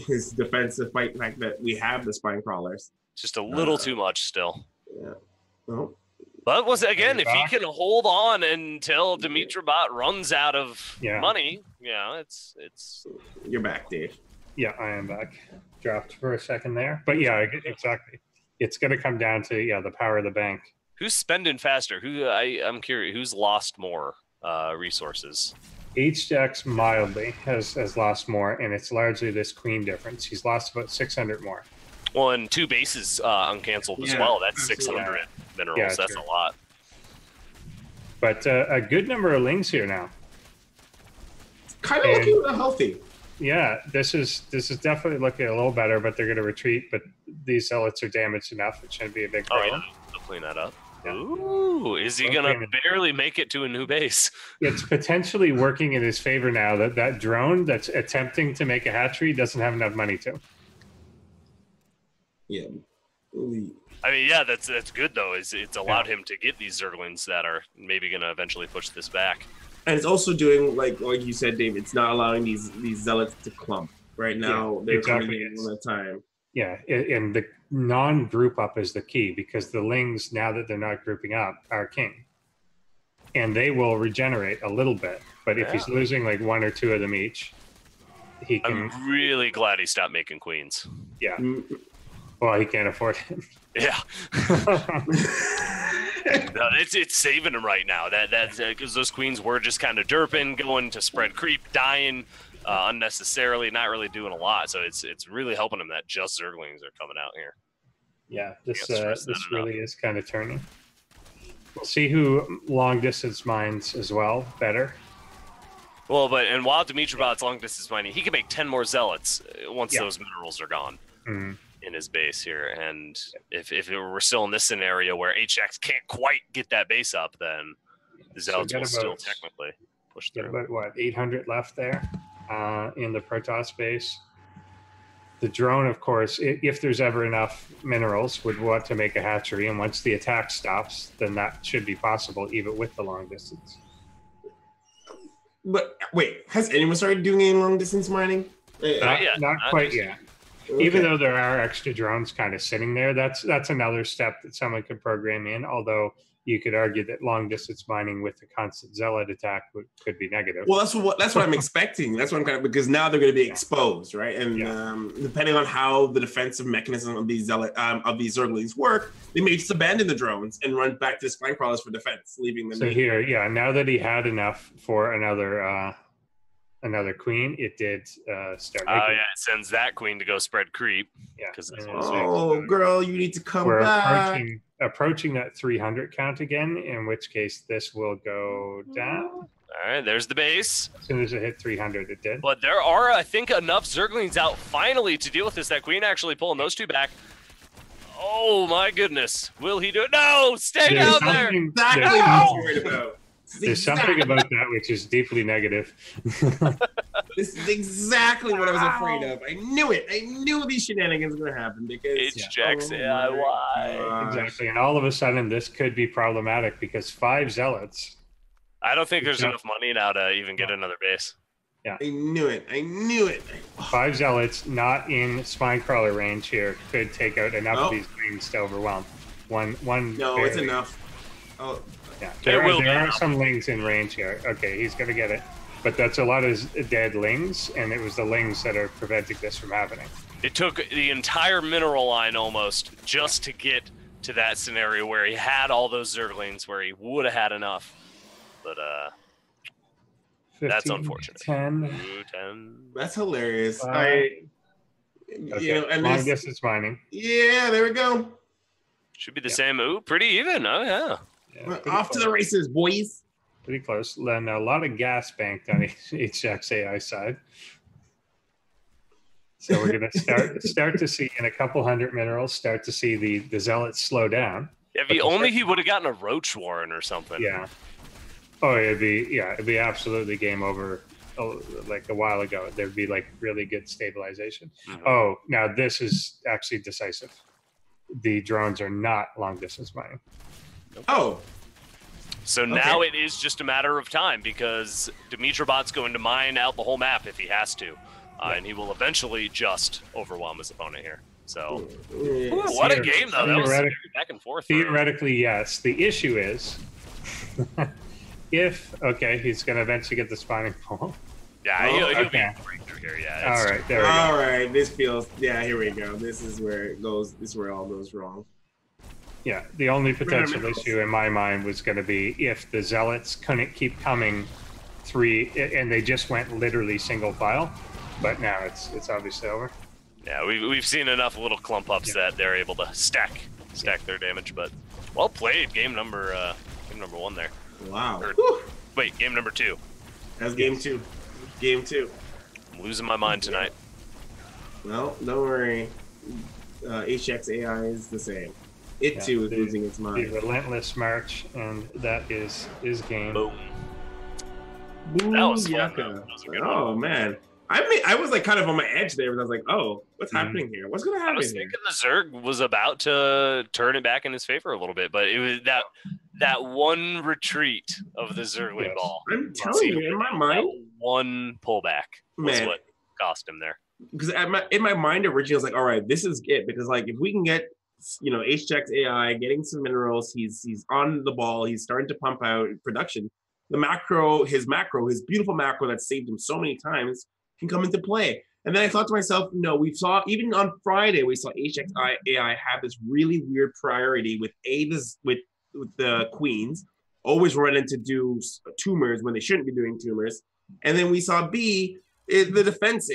Speaker 1: his defensive fight fact that we have the spine crawlers.
Speaker 2: Just a little too much still.
Speaker 1: Yeah. Well,
Speaker 2: but if he can hold on until dmytrobot runs out of money, it's.
Speaker 1: You're back, Dave.
Speaker 3: Yeah, I am back. Dropped for a second there, but yeah, exactly. It's going to come down to the power of the bank.
Speaker 2: Who's spending faster? I'm curious. Who's lost more resources?
Speaker 3: HjaxAI mildly has lost more, and it's largely this queen difference. He's lost about 600 more.
Speaker 2: Well, and 2 bases uncanceled as well. That's 600 minerals.
Speaker 3: Yeah,
Speaker 2: that's
Speaker 3: true.
Speaker 2: a lot.
Speaker 3: But a good number of lings here now.
Speaker 1: Kind of looking healthy.
Speaker 3: Yeah, this is definitely looking a little better, but they're going to retreat. But these zealots are damaged enough; it shouldn't be a big problem.
Speaker 2: Oh yeah, they'll clean that up.
Speaker 3: Yeah.
Speaker 2: Ooh, is he going to barely make it to a new base?
Speaker 3: It's potentially working in his favor now that drone that's attempting to make a hatchery doesn't have enough money to.
Speaker 1: Yeah.
Speaker 2: I mean, yeah, that's good though. It's allowed him to get these Zerglings that are maybe going to eventually push this back.
Speaker 1: And it's also doing like you said, Dave. It's not allowing these zealots to clump right now. They're coming in one at a time.
Speaker 3: Yeah, and the non-group up is the key because the lings, now that they're not grouping up, are king, and they will regenerate a little bit. But if he's losing like 1 or 2 of them each, he can.
Speaker 2: I'm really glad he stopped making queens.
Speaker 3: Yeah. Well, he can't afford it.
Speaker 2: Yeah. No, it's saving him right now. That's because those queens were just kind of derping, going to spread creep, dying unnecessarily, not really doing a lot. So it's really helping him that just Zerglings are coming out here.
Speaker 3: Yeah, this really is kind of turning. We'll see who long distance mines as well better.
Speaker 2: Well, and while dmytrobot's long distance mining, he can make 10 more zealots once those minerals are gone.
Speaker 3: Mm-hmm.
Speaker 2: In his base here, and if we're still in this scenario where HjaxAI can't quite get that base up, then the zealots will still technically push through.
Speaker 3: About 800 left there in the Protoss base. The drone, of course, if there's ever enough minerals, would want to make a hatchery, and once the attack stops, then that should be possible, even with the long distance.
Speaker 1: But wait, has anyone started doing any long distance mining?
Speaker 3: Not quite yet. Okay. Even though there are extra drones kind of sitting there, that's another step that someone could program in. Although you could argue that long distance mining with the constant zealot attack could be negative.
Speaker 1: Well, that's what I'm expecting. That's what I'm kind of, because now they're going to be exposed, right? And depending on how the defensive mechanism of these Zerglings work, they may just abandon the drones and run back to the spine crawlers for defense, leaving them.
Speaker 3: So here, now that he had enough for another queen, it did start making.
Speaker 2: Oh yeah, it sends that queen to go spread creep.
Speaker 3: Yeah.
Speaker 1: Girl, you need to come back.
Speaker 3: Approaching that 300 count again, in which case this will go down.
Speaker 2: All right, there's the base.
Speaker 3: As soon as it hit 300, it did.
Speaker 2: But there are, I think, enough Zerglings out finally to deal with this. That Queen actually pulling those two back. Oh my goodness. Will he do it? No! Stay down there!
Speaker 1: Exactly what I was worried about.
Speaker 3: There's something about that which is deeply negative.
Speaker 1: This is exactly what I was afraid of. I knew it. I knew these shenanigans were going to happen because
Speaker 2: HjaxAI, why?
Speaker 3: Exactly. And all of a sudden, this could be problematic because 5 Zealots.
Speaker 2: I don't think there's enough money now to even get another base.
Speaker 3: Yeah.
Speaker 1: I knew it. I knew it.
Speaker 3: 5 Zealots not in Spinecrawler range here could take out enough of these things to overwhelm. One.
Speaker 1: No,
Speaker 3: barely.
Speaker 1: it's enough. Oh,
Speaker 3: yeah.
Speaker 2: There
Speaker 3: are some lings in range here. Okay, he's going to get it. But that's a lot of dead lings, and it was the lings that are preventing this from happening.
Speaker 2: It took the entire mineral line almost just to get to that scenario where he had all those Zerglings, where he would have had enough. But,
Speaker 3: 15,
Speaker 2: that's unfortunate.
Speaker 3: 10.
Speaker 2: Ooh, 10.
Speaker 1: that's hilarious.
Speaker 3: Okay.
Speaker 1: And
Speaker 3: long distance mining.
Speaker 1: Yeah, there we go.
Speaker 2: Should be the same. Ooh, pretty even. Oh, yeah.
Speaker 3: Yeah,
Speaker 1: Off to the races, boys.
Speaker 3: Pretty close. And a lot of gas banked on HjaxAI side. So we're going to start to see in a couple hundred minerals, start to see the Zealots slow down.
Speaker 2: Yeah, if he would have gotten a Roach Warren or something.
Speaker 3: Yeah. Oh, it'd be absolutely game over. Oh, like a while ago, there'd be like really good stabilization.
Speaker 2: Mm-hmm.
Speaker 3: Oh, now this is actually decisive. The drones are not long distance mining.
Speaker 1: Oh.
Speaker 2: So now it is just a matter of time because dmytrobot's going to mine out the whole map if he has to. And he will eventually just overwhelm his opponent here. So, what a game, though. That was back and forth.
Speaker 3: Theoretically, yes. The issue is, he's going to eventually get the spawning pole.
Speaker 2: Yeah, he'll be breakthrough here. Yeah.
Speaker 3: All right, there we go.
Speaker 1: All right, this feels. Yeah, here we go. This is where it goes. This is where it all goes wrong.
Speaker 3: Yeah, the only potential issue in my mind was going to be if the Zealots couldn't keep coming and they just went literally single file. But now it's obviously over.
Speaker 2: Yeah, we've seen enough little clump ups that they're able to stack their damage. But well played, game number 1 there.
Speaker 1: Wow.
Speaker 2: Wait, game number 2.
Speaker 1: That's game 2. Game 2.
Speaker 2: I'm losing my mind tonight.
Speaker 1: Well, don't worry. HjaxAI is the same. It too is losing its mind.
Speaker 3: The relentless march, and that is game.
Speaker 2: Boom. That was fun. That was a good one.
Speaker 1: Man. I was like kind of on my edge there, but I was like, oh, what's happening here? What's going to happen
Speaker 2: I was thinking the Zerg was about to turn it back in his favor a little bit, but it was that one retreat of the Zergling ball.
Speaker 1: I'm telling you, in my mind,
Speaker 2: one pullback was what cost him there.
Speaker 1: Because in my mind originally, I was like, all right, this is it. Because like if we can get, HjaxAI getting some minerals, he's on the ball, he's starting to pump out production. His beautiful macro that saved him so many times can come into play. And then I thought to myself, no, even on Friday, we saw HjaxAI have this really weird priority with the queens, always running to do tumors when they shouldn't be doing tumors. And then we saw B, the defense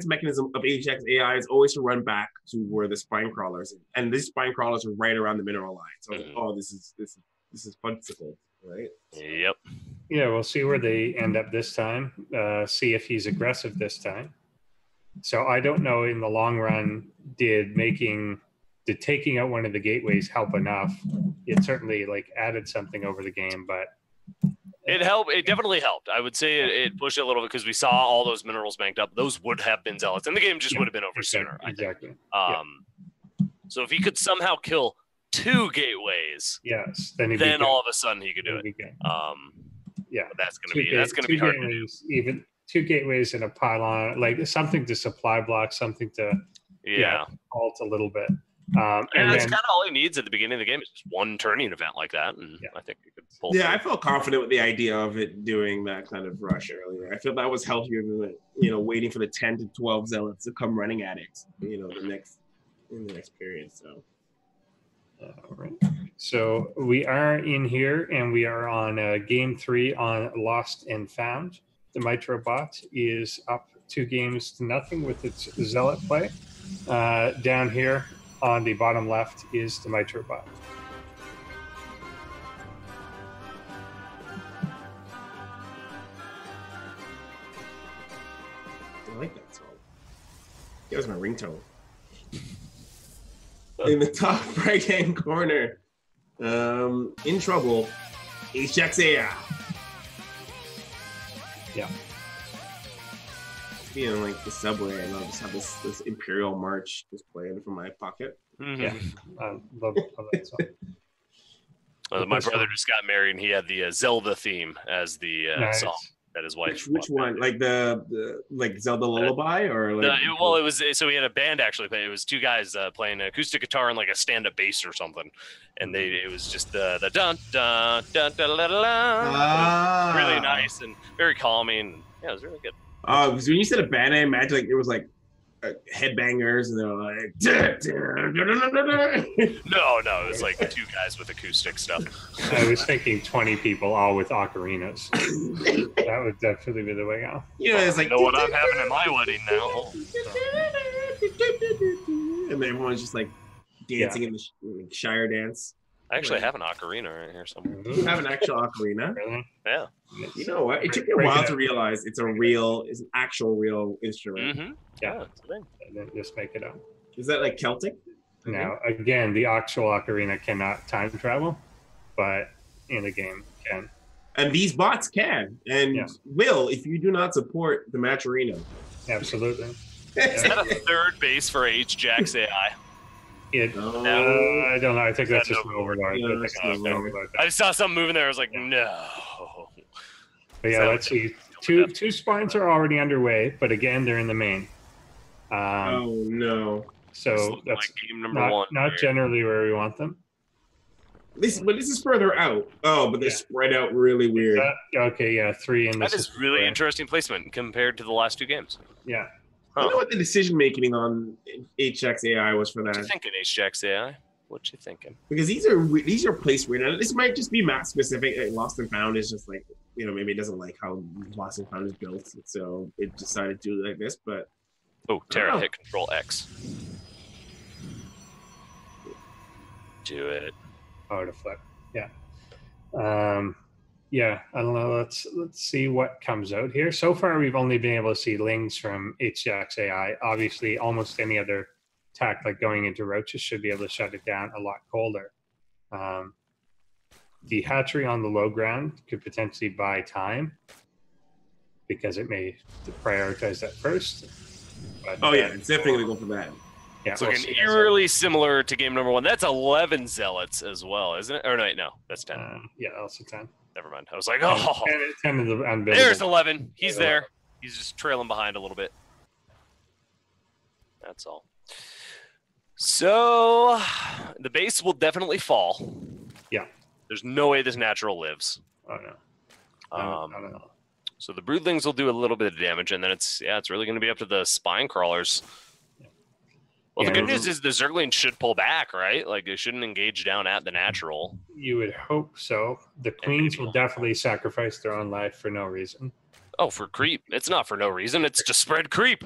Speaker 1: mechanism of HjaxAI is always to run back to where the spine crawlers, and these spine crawlers are right around the mineral line. So I was like, oh, this is fun-sicle, right?
Speaker 2: Yep.
Speaker 3: Yeah, we'll see where they end up this time. See if he's aggressive this time. So I don't know in the long run, did taking out one of the gateways help enough? It certainly added something over the game, but
Speaker 2: it helped. It definitely helped. I would say it pushed it a little bit because we saw all those minerals banked up. Those would have been Zealots, and the game just would have been over sooner.
Speaker 3: Exactly.
Speaker 2: So if he could somehow kill 2 gateways,
Speaker 3: yes,
Speaker 2: then all of a sudden he could do it.
Speaker 3: Yeah,
Speaker 2: that's gonna be hard to do.
Speaker 3: Even 2 gateways and a pylon, something to supply block, something to halt a little bit.
Speaker 2: And that's kind of all he needs at the beginning of the game is just one turning event like that, and I think he could pull.
Speaker 1: Yeah, I felt confident with the idea of it doing that kind of rush earlier. I feel that was healthier than waiting for the 10 to 12 zealots to come running at it. In the next period. So.
Speaker 3: All right. So we are in here, and we are on game 3 on Lost and Found. The dmytrobot is up 2-0 with its zealot play. Down here on the bottom left is the dmytrobot.
Speaker 1: That was my ringtone. In the top right-hand corner, in trouble, HjaxAI.
Speaker 3: Yeah.
Speaker 1: Being like the subway, and I'll just have this Imperial March just playing from my pocket.
Speaker 3: Yeah, I love that song.
Speaker 2: My brother just got married, and he had the Zelda theme as the song that his wife.
Speaker 1: Which one? Like the like Zelda Lullaby, or like?
Speaker 2: Well, it was so we had a band actually play. It was two guys playing an acoustic guitar and like a stand-up bass or something, and it was just the dun dun dun dun la la. Really nice and very calming. Yeah, it was really good.
Speaker 1: Because when you said a band, I imagine like there was like headbangers, and they're like.
Speaker 2: No, it was like two guys with acoustic stuff.
Speaker 3: I was thinking 20 people all with ocarinas. That would definitely be the way out.
Speaker 1: You know, it's like.
Speaker 2: I know what I'm having at my wedding now.
Speaker 1: And everyone's just like dancing in the Shire dance.
Speaker 2: I actually have an ocarina right here somewhere.
Speaker 1: You have an actual ocarina?
Speaker 3: Really?
Speaker 2: Yeah.
Speaker 1: You know what? It took me a while to realize it's an actual real instrument.
Speaker 2: Mm-hmm.
Speaker 3: Yeah. And then just make it up.
Speaker 1: Is that like Celtic?
Speaker 3: Now, again, the actual ocarina cannot time travel, but in the game can.
Speaker 1: And these bots can, and will if you do not support the Matcherino.
Speaker 3: Absolutely.
Speaker 2: Is that a third base for HjaxAI?
Speaker 3: I don't know. I think that's just an overlord.
Speaker 2: I just saw something moving there. I was like, no.
Speaker 3: But yeah, let's see. Two spawns are already underway, but again, they're in the main.
Speaker 1: Oh no!
Speaker 3: So that's
Speaker 2: like game number one.
Speaker 3: Not generally where we want them.
Speaker 1: But this is further out. Oh, but they're spread out really weird.
Speaker 3: Okay, yeah, 3 in this.
Speaker 2: That is really interesting placement compared to the last two games.
Speaker 3: Yeah.
Speaker 1: I don't know what the decision making on HjaxAI was for that.
Speaker 2: What you thinking, HjaxAI? What you thinking?
Speaker 1: Because these are placed weird. And this might just be map specific. Lost and Found is just like, you know, maybe it doesn't like how Lost and Found is built, so it decided to do it like this. But
Speaker 2: Terra, hit Control X. Do it.
Speaker 3: Oh, to flip. Yeah. Yeah, I don't know. Let's see what comes out here. So far, we've only been able to see lings from HjaxAI. Obviously, almost any other attack, like going into roaches, should be able to shut it down a lot colder. The hatchery on the low ground could potentially buy time because it may prioritize that first. But,
Speaker 1: it's definitely going to go for that.
Speaker 3: Yeah,
Speaker 2: it's looking eerily similar to game number one. That's 11 zealots as well, isn't it? Or no, that's 10.
Speaker 3: Yeah, also 10.
Speaker 2: Never mind. I was like, oh,
Speaker 3: 10 of the unbidable.
Speaker 2: There's 11. He's there. He's just trailing behind a little bit. That's all. So the base will definitely fall.
Speaker 3: Yeah.
Speaker 2: There's no way this natural lives.
Speaker 3: Oh no. No.
Speaker 2: So the broodlings will do a little bit of damage, and then it's really going to be up to the spine crawlers. Well, the good news is the Zerglings should pull back, right? Like, they shouldn't engage down at the natural.
Speaker 3: You would hope so. The queens will definitely sacrifice their own life for no reason.
Speaker 2: Oh, for creep. It's not for no reason. It's to spread creep.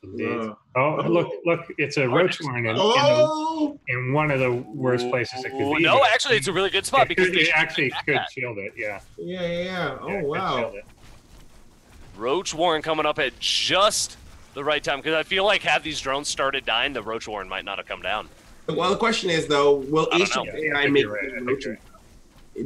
Speaker 3: Indeed. Look, it's a roach warren in one of the worst places it could be.
Speaker 2: No, actually, it's a really good spot because
Speaker 3: they actually could shield it, yeah.
Speaker 1: Yeah. Oh, wow.
Speaker 2: Roach warren coming up at just the right time, because I feel like had these drones started dying, the roach warren might not have come down.
Speaker 1: Well, the question is though, will HjaxAI make roaches?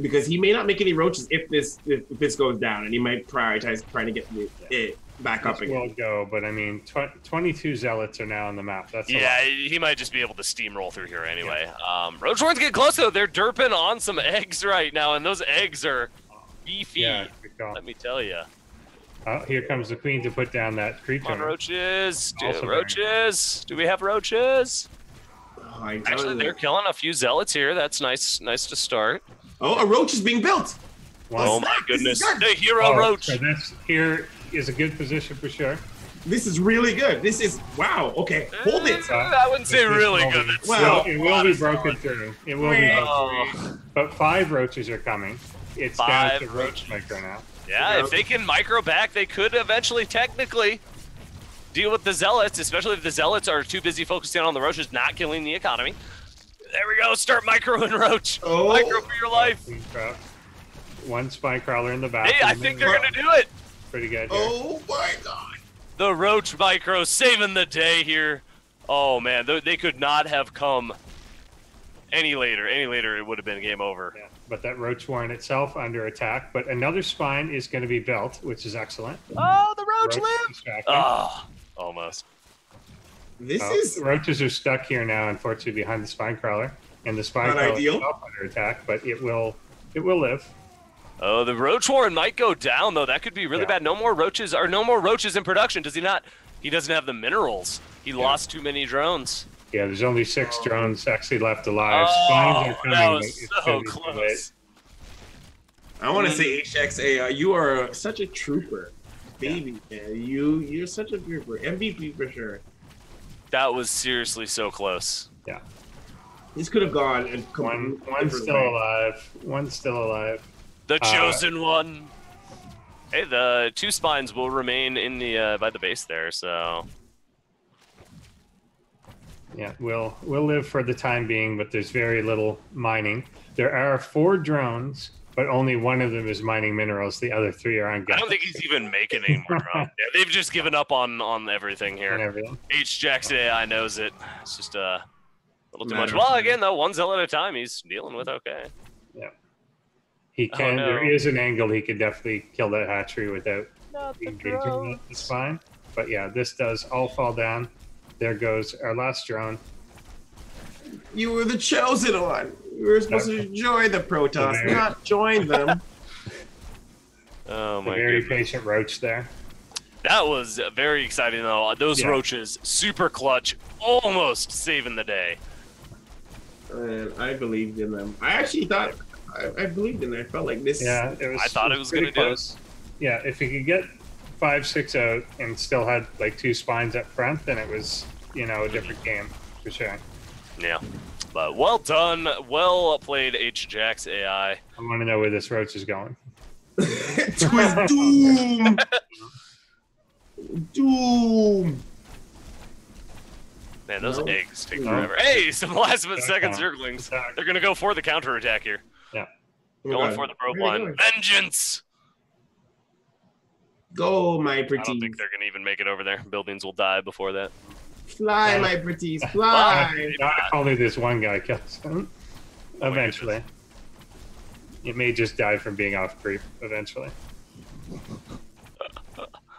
Speaker 1: Because he may not make any roaches if this goes down, and he might prioritize trying to get it back up again.
Speaker 3: Will go, but I mean, 22 zealots are now on the map. That's
Speaker 2: he might just be able to steamroll through here anyway. Roach warrens get close though. They're derping on some eggs right now, and those eggs are beefy.
Speaker 3: Yeah,
Speaker 2: let me tell you.
Speaker 3: Oh, here comes the queen to put down that creature.
Speaker 2: Come on, roaches. Roaches. Do we have roaches? Actually, they're killing a few zealots here. That's nice to start.
Speaker 1: Oh, a roach is being built.
Speaker 2: Oh, my goodness. The hero roach.
Speaker 3: So this here is a good position for sure.
Speaker 1: This is really good. This is, wow. Okay, hold it.
Speaker 2: I wouldn't say really good.
Speaker 3: It will be broken through. It will be broken through. But 5 roaches are coming. It's down to roach micro now.
Speaker 2: Yeah, if they can micro back, they could eventually technically deal with the zealots, especially if the zealots are too busy focusing on the roaches not killing the economy. There we go. Start microing roach.
Speaker 1: Oh.
Speaker 2: Micro for your life.
Speaker 3: One spine crawler in the back.
Speaker 2: Hey, I think they're going to do it.
Speaker 3: Pretty good. Here.
Speaker 1: Oh, my God.
Speaker 2: The Roach Micro saving the day here. Oh, man. They could not have come any later. Any later, it would have been game over.
Speaker 3: Yeah, but that Roach Warren itself under attack. But another spine is going to be built, which is excellent.
Speaker 2: Oh, the Roach lived! Oh, almost.
Speaker 3: Roaches are stuck here now, unfortunately, behind the spine crawler. And the spine crawler is also under attack, but it will live.
Speaker 2: Oh, the Roach Warren might go down, though. That could be really bad. No more roaches in production. Does he not? He doesn't have the minerals. He lost too many drones.
Speaker 3: Yeah, there's only 6 drones actually left alive. Spines are coming,
Speaker 2: that was so close.
Speaker 1: I want to say HjaxAI, you are such a trooper. Baby, man. You're such a trooper. MVP for sure.
Speaker 2: That was seriously so close.
Speaker 3: Yeah.
Speaker 1: This could have gone and
Speaker 3: one's still alive. One's still alive.
Speaker 2: The chosen one. Hey, the 2 spines will remain in the by the base there, so
Speaker 3: yeah, we'll live for the time being, but there's very little mining. There are 4 drones, but only one of them is mining minerals. The other 3 are on gas.
Speaker 2: I don't think he's even making any more drones. Yeah, they've just given up on everything here. HjaxAI knows it. It's just a little too much. Well, again, though, 1 Zell at a time, he's dealing with okay.
Speaker 3: Yeah. He can. There is an angle he could definitely kill that hatchery without engaging the spine. But yeah, this does all fall down. There goes our last drone.
Speaker 1: You were the chosen one. You were supposed to join the Protoss, not join them.
Speaker 2: Oh my god.
Speaker 3: Very patient roach there.
Speaker 2: That was very exciting, though. Those roaches, super clutch, almost saving the day.
Speaker 1: I believed in them. I actually thought I believed in them. I felt like this.
Speaker 3: Yeah,
Speaker 2: I thought it was going to do it.
Speaker 3: Yeah, if he could get 5-6 out and still had like 2 spines up front, then it was, a different game for sure.
Speaker 2: Yeah, but well done, well played, HjaxAI.
Speaker 3: I want to know where this roach is going.
Speaker 1: Twist doom. Doom.
Speaker 2: Man, those eggs take forever. Hey, some last-minute second zerglings. They're gonna go for the counterattack here.
Speaker 3: Yeah,
Speaker 2: going for the probe line. Vengeance.
Speaker 1: Go, my pretties.
Speaker 2: I don't think they're going to even make it over there. Buildings will die before that.
Speaker 1: Fly, my pretties, fly.
Speaker 3: Only this one guy kills them. Eventually. It may just die from being off creep, eventually.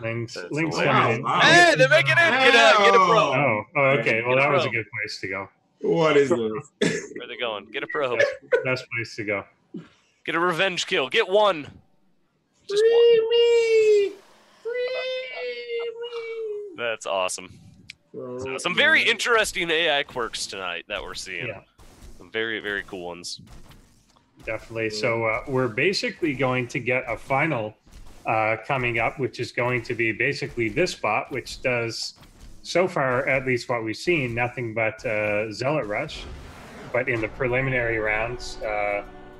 Speaker 3: Link's coming in.
Speaker 2: Hey, they make it in! Get a probe.
Speaker 3: Oh, okay. Well, that was a good place to go.
Speaker 1: What is this?
Speaker 2: Where are they going? Get a probe.
Speaker 3: Best place to go.
Speaker 2: Get a revenge kill. Get one. Just
Speaker 1: Free
Speaker 2: one.
Speaker 1: me!
Speaker 2: That's awesome. So, some very interesting AI quirks tonight that we're seeing.
Speaker 3: Yeah.
Speaker 2: Some very, very cool ones.
Speaker 3: Definitely. So we're basically going to get a final coming up, which is going to be basically this bot, which does, so far, at least what we've seen, nothing but Zealot Rush. But in the preliminary rounds,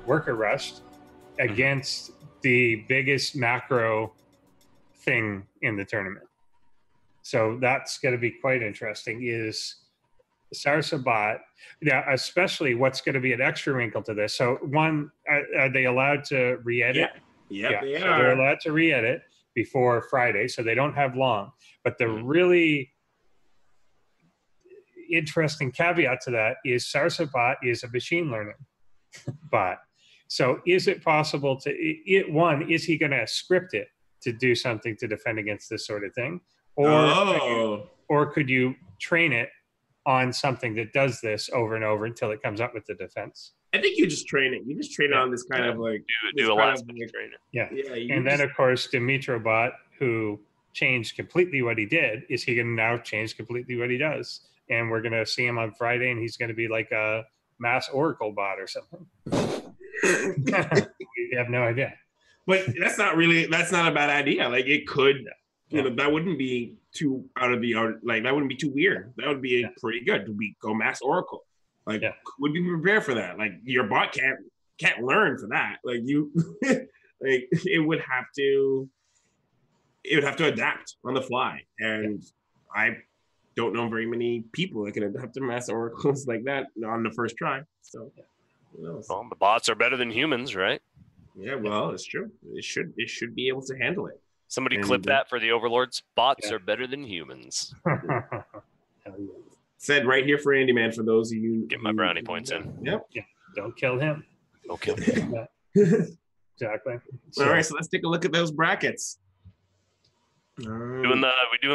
Speaker 3: Worker Rushed against the biggest macro thing in the tournament. So that's going to be quite interesting, is Sarsa bot. Yeah, especially what's going to be an extra wrinkle to this. So one, are they allowed to re-edit?
Speaker 1: Yeah, they are.
Speaker 3: So they're allowed to re-edit before Friday, so they don't have long. But the really interesting caveat to that is Sarsa bot is a machine learning bot. So is it possible to, is he going to script it to do something to defend against this sort of thing? Or could you train it on something that does this over and over until it comes up with the defense?
Speaker 1: I think you just train it. You just train it on this kind of like
Speaker 2: do a last minute training.
Speaker 3: Yeah. And then of course dmytrobot, who changed completely what he did, is he going to now change completely what he does? And we're going to see him on Friday, and he's going to be like a mass Oracle bot or something. We have no idea.
Speaker 1: But that's not a bad idea. Like it could, that wouldn't be too out of the like that wouldn't be too weird. That would be pretty good to go mass Oracle. Like would be prepared for that. Like your bot can't learn for that. Like you like it would have to adapt on the fly. And I don't know very many people that can adapt to mass oracles like that on the first try. So
Speaker 2: well, the bots are better than humans, right?
Speaker 1: Yeah, well, it's true. It should be able to handle it.
Speaker 2: Somebody
Speaker 1: And,
Speaker 2: clip that for the overlords. Bots
Speaker 3: Yeah.
Speaker 2: are better than humans.
Speaker 3: Hell yeah.
Speaker 1: Said right here for Andy Man for those of you.
Speaker 2: Get my brownie points in.
Speaker 1: Yep.
Speaker 3: Don't kill him.
Speaker 2: Okay.
Speaker 3: Exactly.
Speaker 1: All right, so let's take a look at those brackets.
Speaker 2: We doing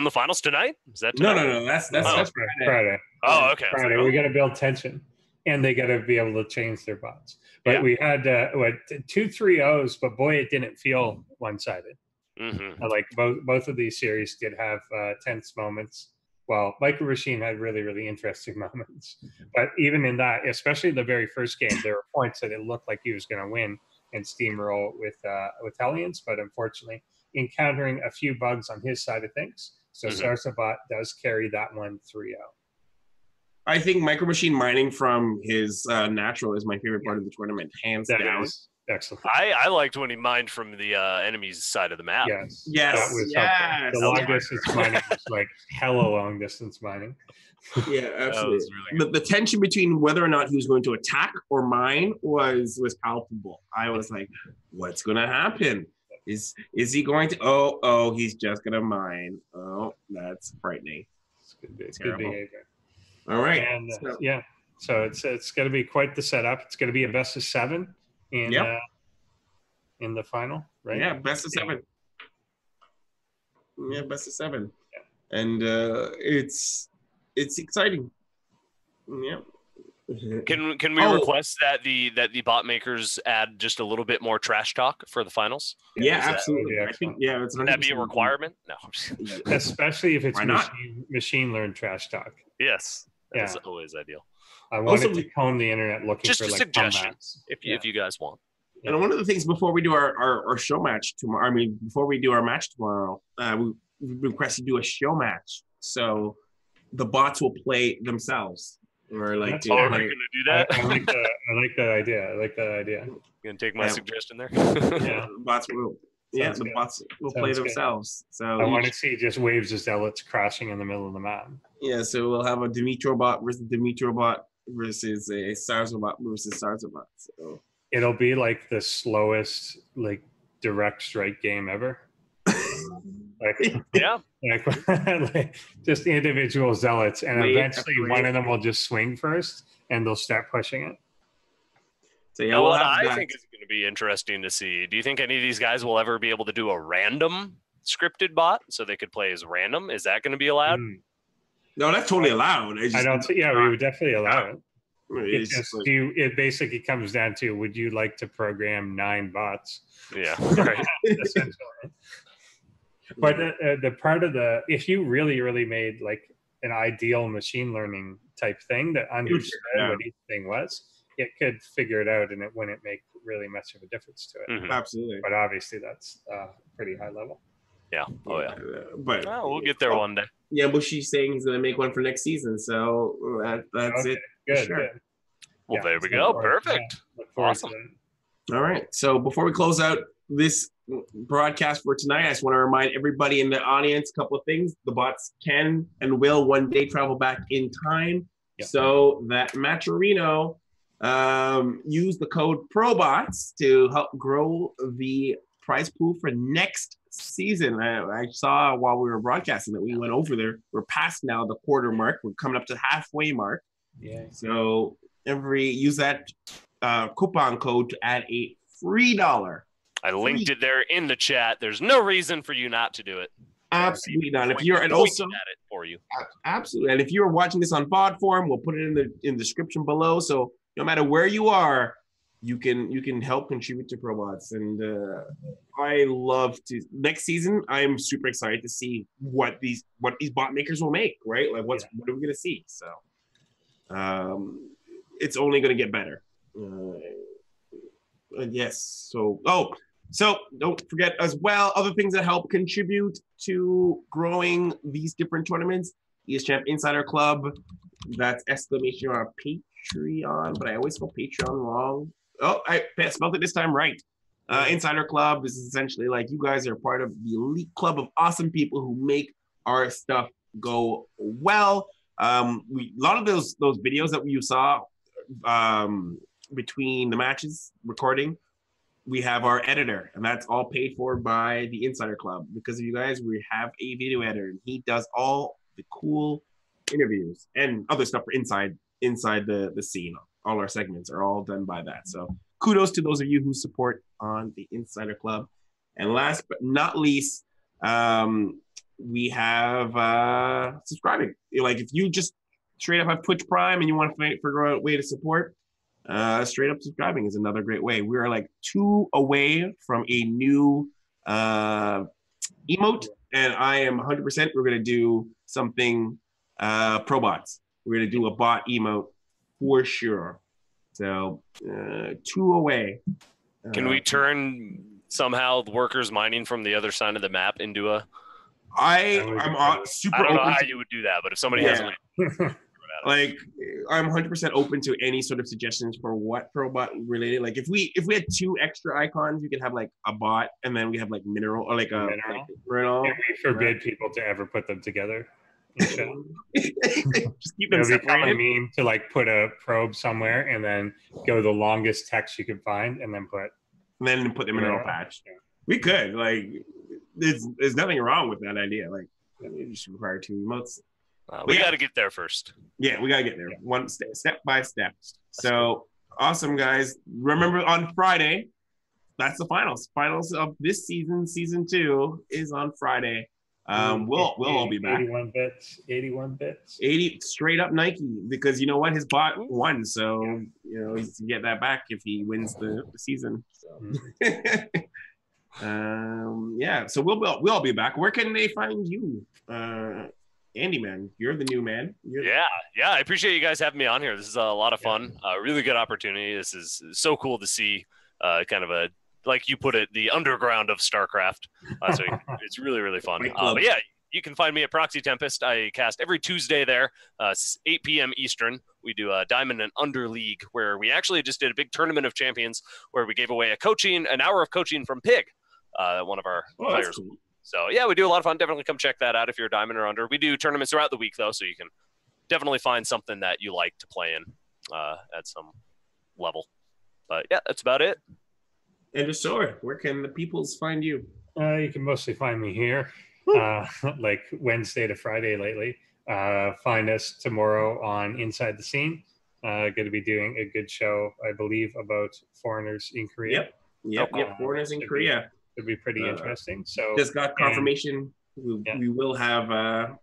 Speaker 2: the finals tonight? Is that
Speaker 1: No,
Speaker 2: tonight?
Speaker 1: no. That's
Speaker 3: Friday.
Speaker 2: Oh, okay.
Speaker 3: Friday. We got to build tension, and they got to be able to change their bots. But we had 2 3-0s, but boy, it didn't feel one-sided.
Speaker 2: Mm-hmm.
Speaker 3: Like both of these series did have tense moments. Well, Micro Machine had really, really interesting moments. But even in that, especially the very first game, there were points that it looked like he was going to win and steamroll with Hellions, but unfortunately encountering a few bugs on his side of things. So Sarsabot does carry that one 3-0.
Speaker 1: I think Micro Machine mining from his natural is my favorite part of the tournament, hands down.
Speaker 3: Is excellent.
Speaker 2: I liked when he mined from the enemy's side of the map.
Speaker 3: Yes.
Speaker 1: Yes.
Speaker 3: That was
Speaker 1: Yes.
Speaker 3: the long distance mining was like hella long distance mining.
Speaker 1: Yeah, absolutely.
Speaker 2: Really
Speaker 1: the tension between whether or not he was going to attack or mine was palpable. I was like, what's going to happen? Is he going to? Oh, he's just going to mine. Oh, that's frightening.
Speaker 3: It's good behavior.
Speaker 1: All right.
Speaker 3: And so it's going to be quite the setup. It's going to be a best of 7 in the final, right?
Speaker 1: Yeah, best of 7. Yeah, best of 7.
Speaker 3: Yeah.
Speaker 1: And it's exciting. Yeah.
Speaker 2: Can we request that the bot makers add just a little bit more trash talk for the finals?
Speaker 1: Yeah, absolutely. I think it's
Speaker 2: would that be a requirement? No.
Speaker 3: Especially if it's machine learned trash talk.
Speaker 2: Yes. That's always ideal.
Speaker 3: I wanted to comb the internet looking
Speaker 2: just
Speaker 3: for
Speaker 2: a suggestion if you guys want.
Speaker 1: And one of the things before we do our show match tomorrow, before we do our match tomorrow, we request to do a show match. So the bots will play themselves. Or like,
Speaker 2: are you gonna do that?
Speaker 3: I like that idea.
Speaker 2: You gonna take my suggestion there?
Speaker 1: Yeah, the bots will. Yeah, the bots will play themselves. So
Speaker 3: I want to see just waves of zealots crashing in the middle of the map.
Speaker 1: Yeah, so we'll have a dmytrobot versus dmytrobot versus a Sarsabot versus Sarsabot. So
Speaker 3: it'll be like the slowest direct strike game ever. Just individual zealots, and eventually one of them will just swing first, and they'll start pushing it.
Speaker 1: So
Speaker 2: I think it's going to be interesting to see. Do you think any of these guys will ever be able to do a random scripted bot so they could play as random? Is that going to be allowed?
Speaker 1: No, that's totally allowed.
Speaker 3: I don't. We would definitely allow it. It basically comes down to: would you like to program 9 bots?
Speaker 2: Yeah, right.
Speaker 3: Essentially. But the part of if you really, really made like an ideal machine learning type thing that understood what each thing was, it could figure it out and it wouldn't make really much of a difference to it.
Speaker 1: Mm-hmm. Absolutely.
Speaker 3: But obviously that's pretty high level.
Speaker 2: Yeah. Oh yeah.
Speaker 1: But
Speaker 2: we'll get there one day.
Speaker 1: Yeah, but she's saying he's going to make one for next season. So that's it.
Speaker 3: Good.
Speaker 1: Sure.
Speaker 3: Good.
Speaker 2: Well, there we go. Perfect. Awesome.
Speaker 1: All right. So before we close out this broadcast for tonight, I just want to remind everybody in the audience a couple of things. The bots can and will one day travel back in time. Yep. So that Maturino use the code ProBots to help grow the prize pool for next season. I saw while we were broadcasting that we went over there. We're past now the quarter mark. We're coming up to halfway mark.
Speaker 3: Yeah.
Speaker 1: So use that coupon code to add a free $1.
Speaker 2: I linked it there in the chat. There's no reason for you not to do it.
Speaker 1: Absolutely not. If you're and also at
Speaker 2: it for you.
Speaker 1: Absolutely. And if you're watching this on VOD form, we'll put it in the description below. So no matter where you are, you can help contribute to ProBots. And I love to next season. I'm super excited to see what these bot makers will make. Right? Like what are we gonna see? So it's only gonna get better. Yes. So don't forget as well, other things that help contribute to growing these different tournaments. Eschamp Insider Club, that's exclamation on Patreon, but I always spell Patreon wrong. Oh, I spelled it this time right. Insider Club is essentially like you guys are part of the elite club of awesome people who make our stuff go well. A lot of those videos that you saw between the matches recording, we have our editor, and that's all paid for by the Insider Club. Because of you guys, we have a video editor, and he does all the cool interviews and other stuff for inside the scene. All our segments are all done by that. So kudos to those of you who support on the Insider Club. And last but not least, we have subscribing. Like if you just straight up have Twitch Prime and you want to figure out a way to support, straight up subscribing is another great way. We are like 2 away from a new emote, and I am 100%. We're going to do something ProBots. We're going to do a bot emote for sure. So 2 away.
Speaker 2: Can we turn somehow the workers mining from the other side of the map into a?
Speaker 1: I'm super.
Speaker 2: I don't know
Speaker 1: open
Speaker 2: how
Speaker 1: to,
Speaker 2: you would do that, but if somebody has
Speaker 1: like, I'm 100% open to any sort of suggestions for what ProBot related. Like if we had 2 extra icons, we could have like a bot, and then we have like mineral or like a mineral.
Speaker 3: And we forbid people to ever put them together.
Speaker 1: Just keep them
Speaker 3: It would become a
Speaker 1: separated.
Speaker 3: meme to like put a probe somewhere and then go the longest text you could find and then put
Speaker 1: The mineral patch.
Speaker 3: Yeah.
Speaker 1: We could, like, there's nothing wrong with that idea. Like, you just require 2 emotes.
Speaker 2: we got to get there first.
Speaker 1: Yeah, we gotta get there, one step by step. So awesome, guys! Remember on Friday, that's the finals. Finals of this season, season 2, is on Friday. We'll all be back.
Speaker 3: 81 bits.
Speaker 1: 80 straight up Nike, because you know what, his bot won, so you know he's to get that back if he wins the season. So. Yeah, so we'll all be back. Where can they find you, Andy? Man, you're the new man.
Speaker 2: Yeah, I appreciate you guys having me on here. This is a lot of fun. Really good opportunity. This is so cool to see. Kind of a, like you put it, the underground of StarCraft. So it's really, really fun. But yeah, you can find me at Proxy Tempest. I cast every Tuesday there, 8 p.m. Eastern. We do a Diamond and Under League, where we actually just did a big tournament of champions where we gave away an hour of coaching from Pig, one of our players. Cool. So yeah, we do a lot of fun. Definitely come check that out if you're a Diamond or Under. We do tournaments throughout the week though, so you can definitely find something that you like to play in at some level. But yeah, that's about it.
Speaker 1: And Desor, where can the peoples find you?
Speaker 3: You can mostly find me here, like Wednesday to Friday lately. Find us tomorrow on Inside the Scene. Going to be doing a good show, I believe, about foreigners in Korea.
Speaker 1: Yep. Foreigners in Korea.
Speaker 3: It'd be pretty interesting. So
Speaker 1: just got confirmation. We will have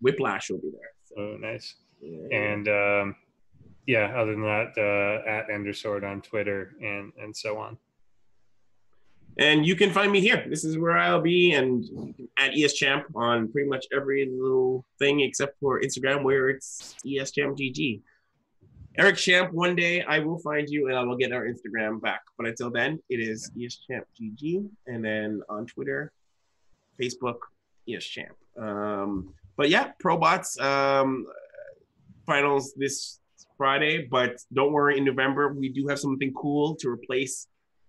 Speaker 1: Whiplash will be there. So.
Speaker 3: Oh, nice. Yeah. And other than that, at Endersword on Twitter and so on.
Speaker 1: And you can find me here. This is where I'll be, and at Eschamp on pretty much every little thing except for Instagram, where it's ESchampGG. Eric Champ, one day I will find you and I will get our Instagram back. But until then, it is ESchampGG, and then on Twitter, Facebook, Eschamp. But yeah, ProBots finals this Friday. But don't worry, in November we do have something cool to replace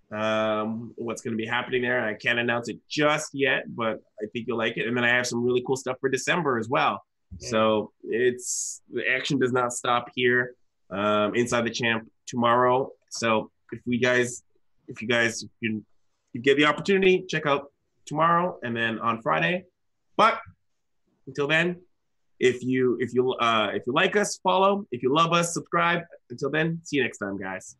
Speaker 1: what's going to be happening there. I can't announce it just yet, but I think you'll like it. And then I have some really cool stuff for December as well. Yeah. So the action does not stop here. Inside the Champ tomorrow. So if you guys get the opportunity, check out tomorrow and then on Friday. But until then, if you like us, follow. If you love us, subscribe. Until then, see you next time, guys.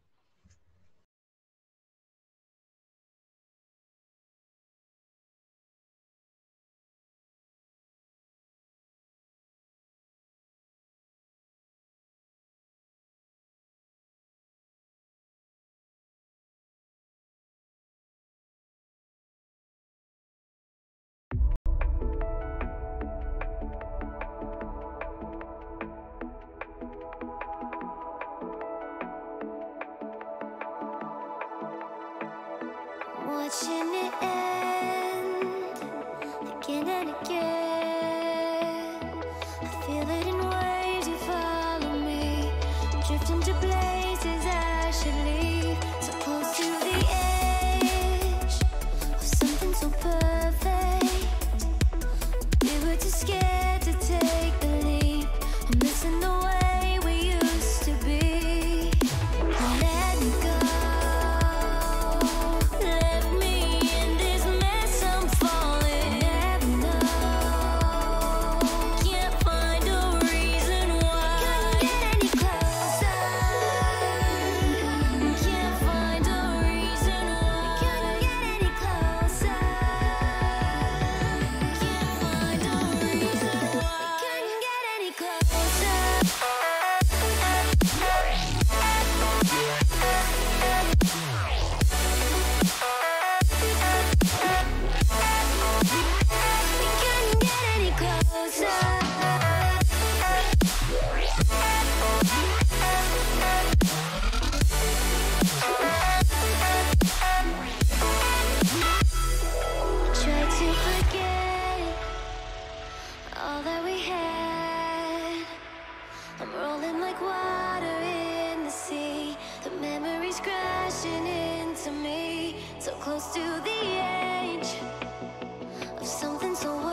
Speaker 6: crashing into me, so close to the edge of something so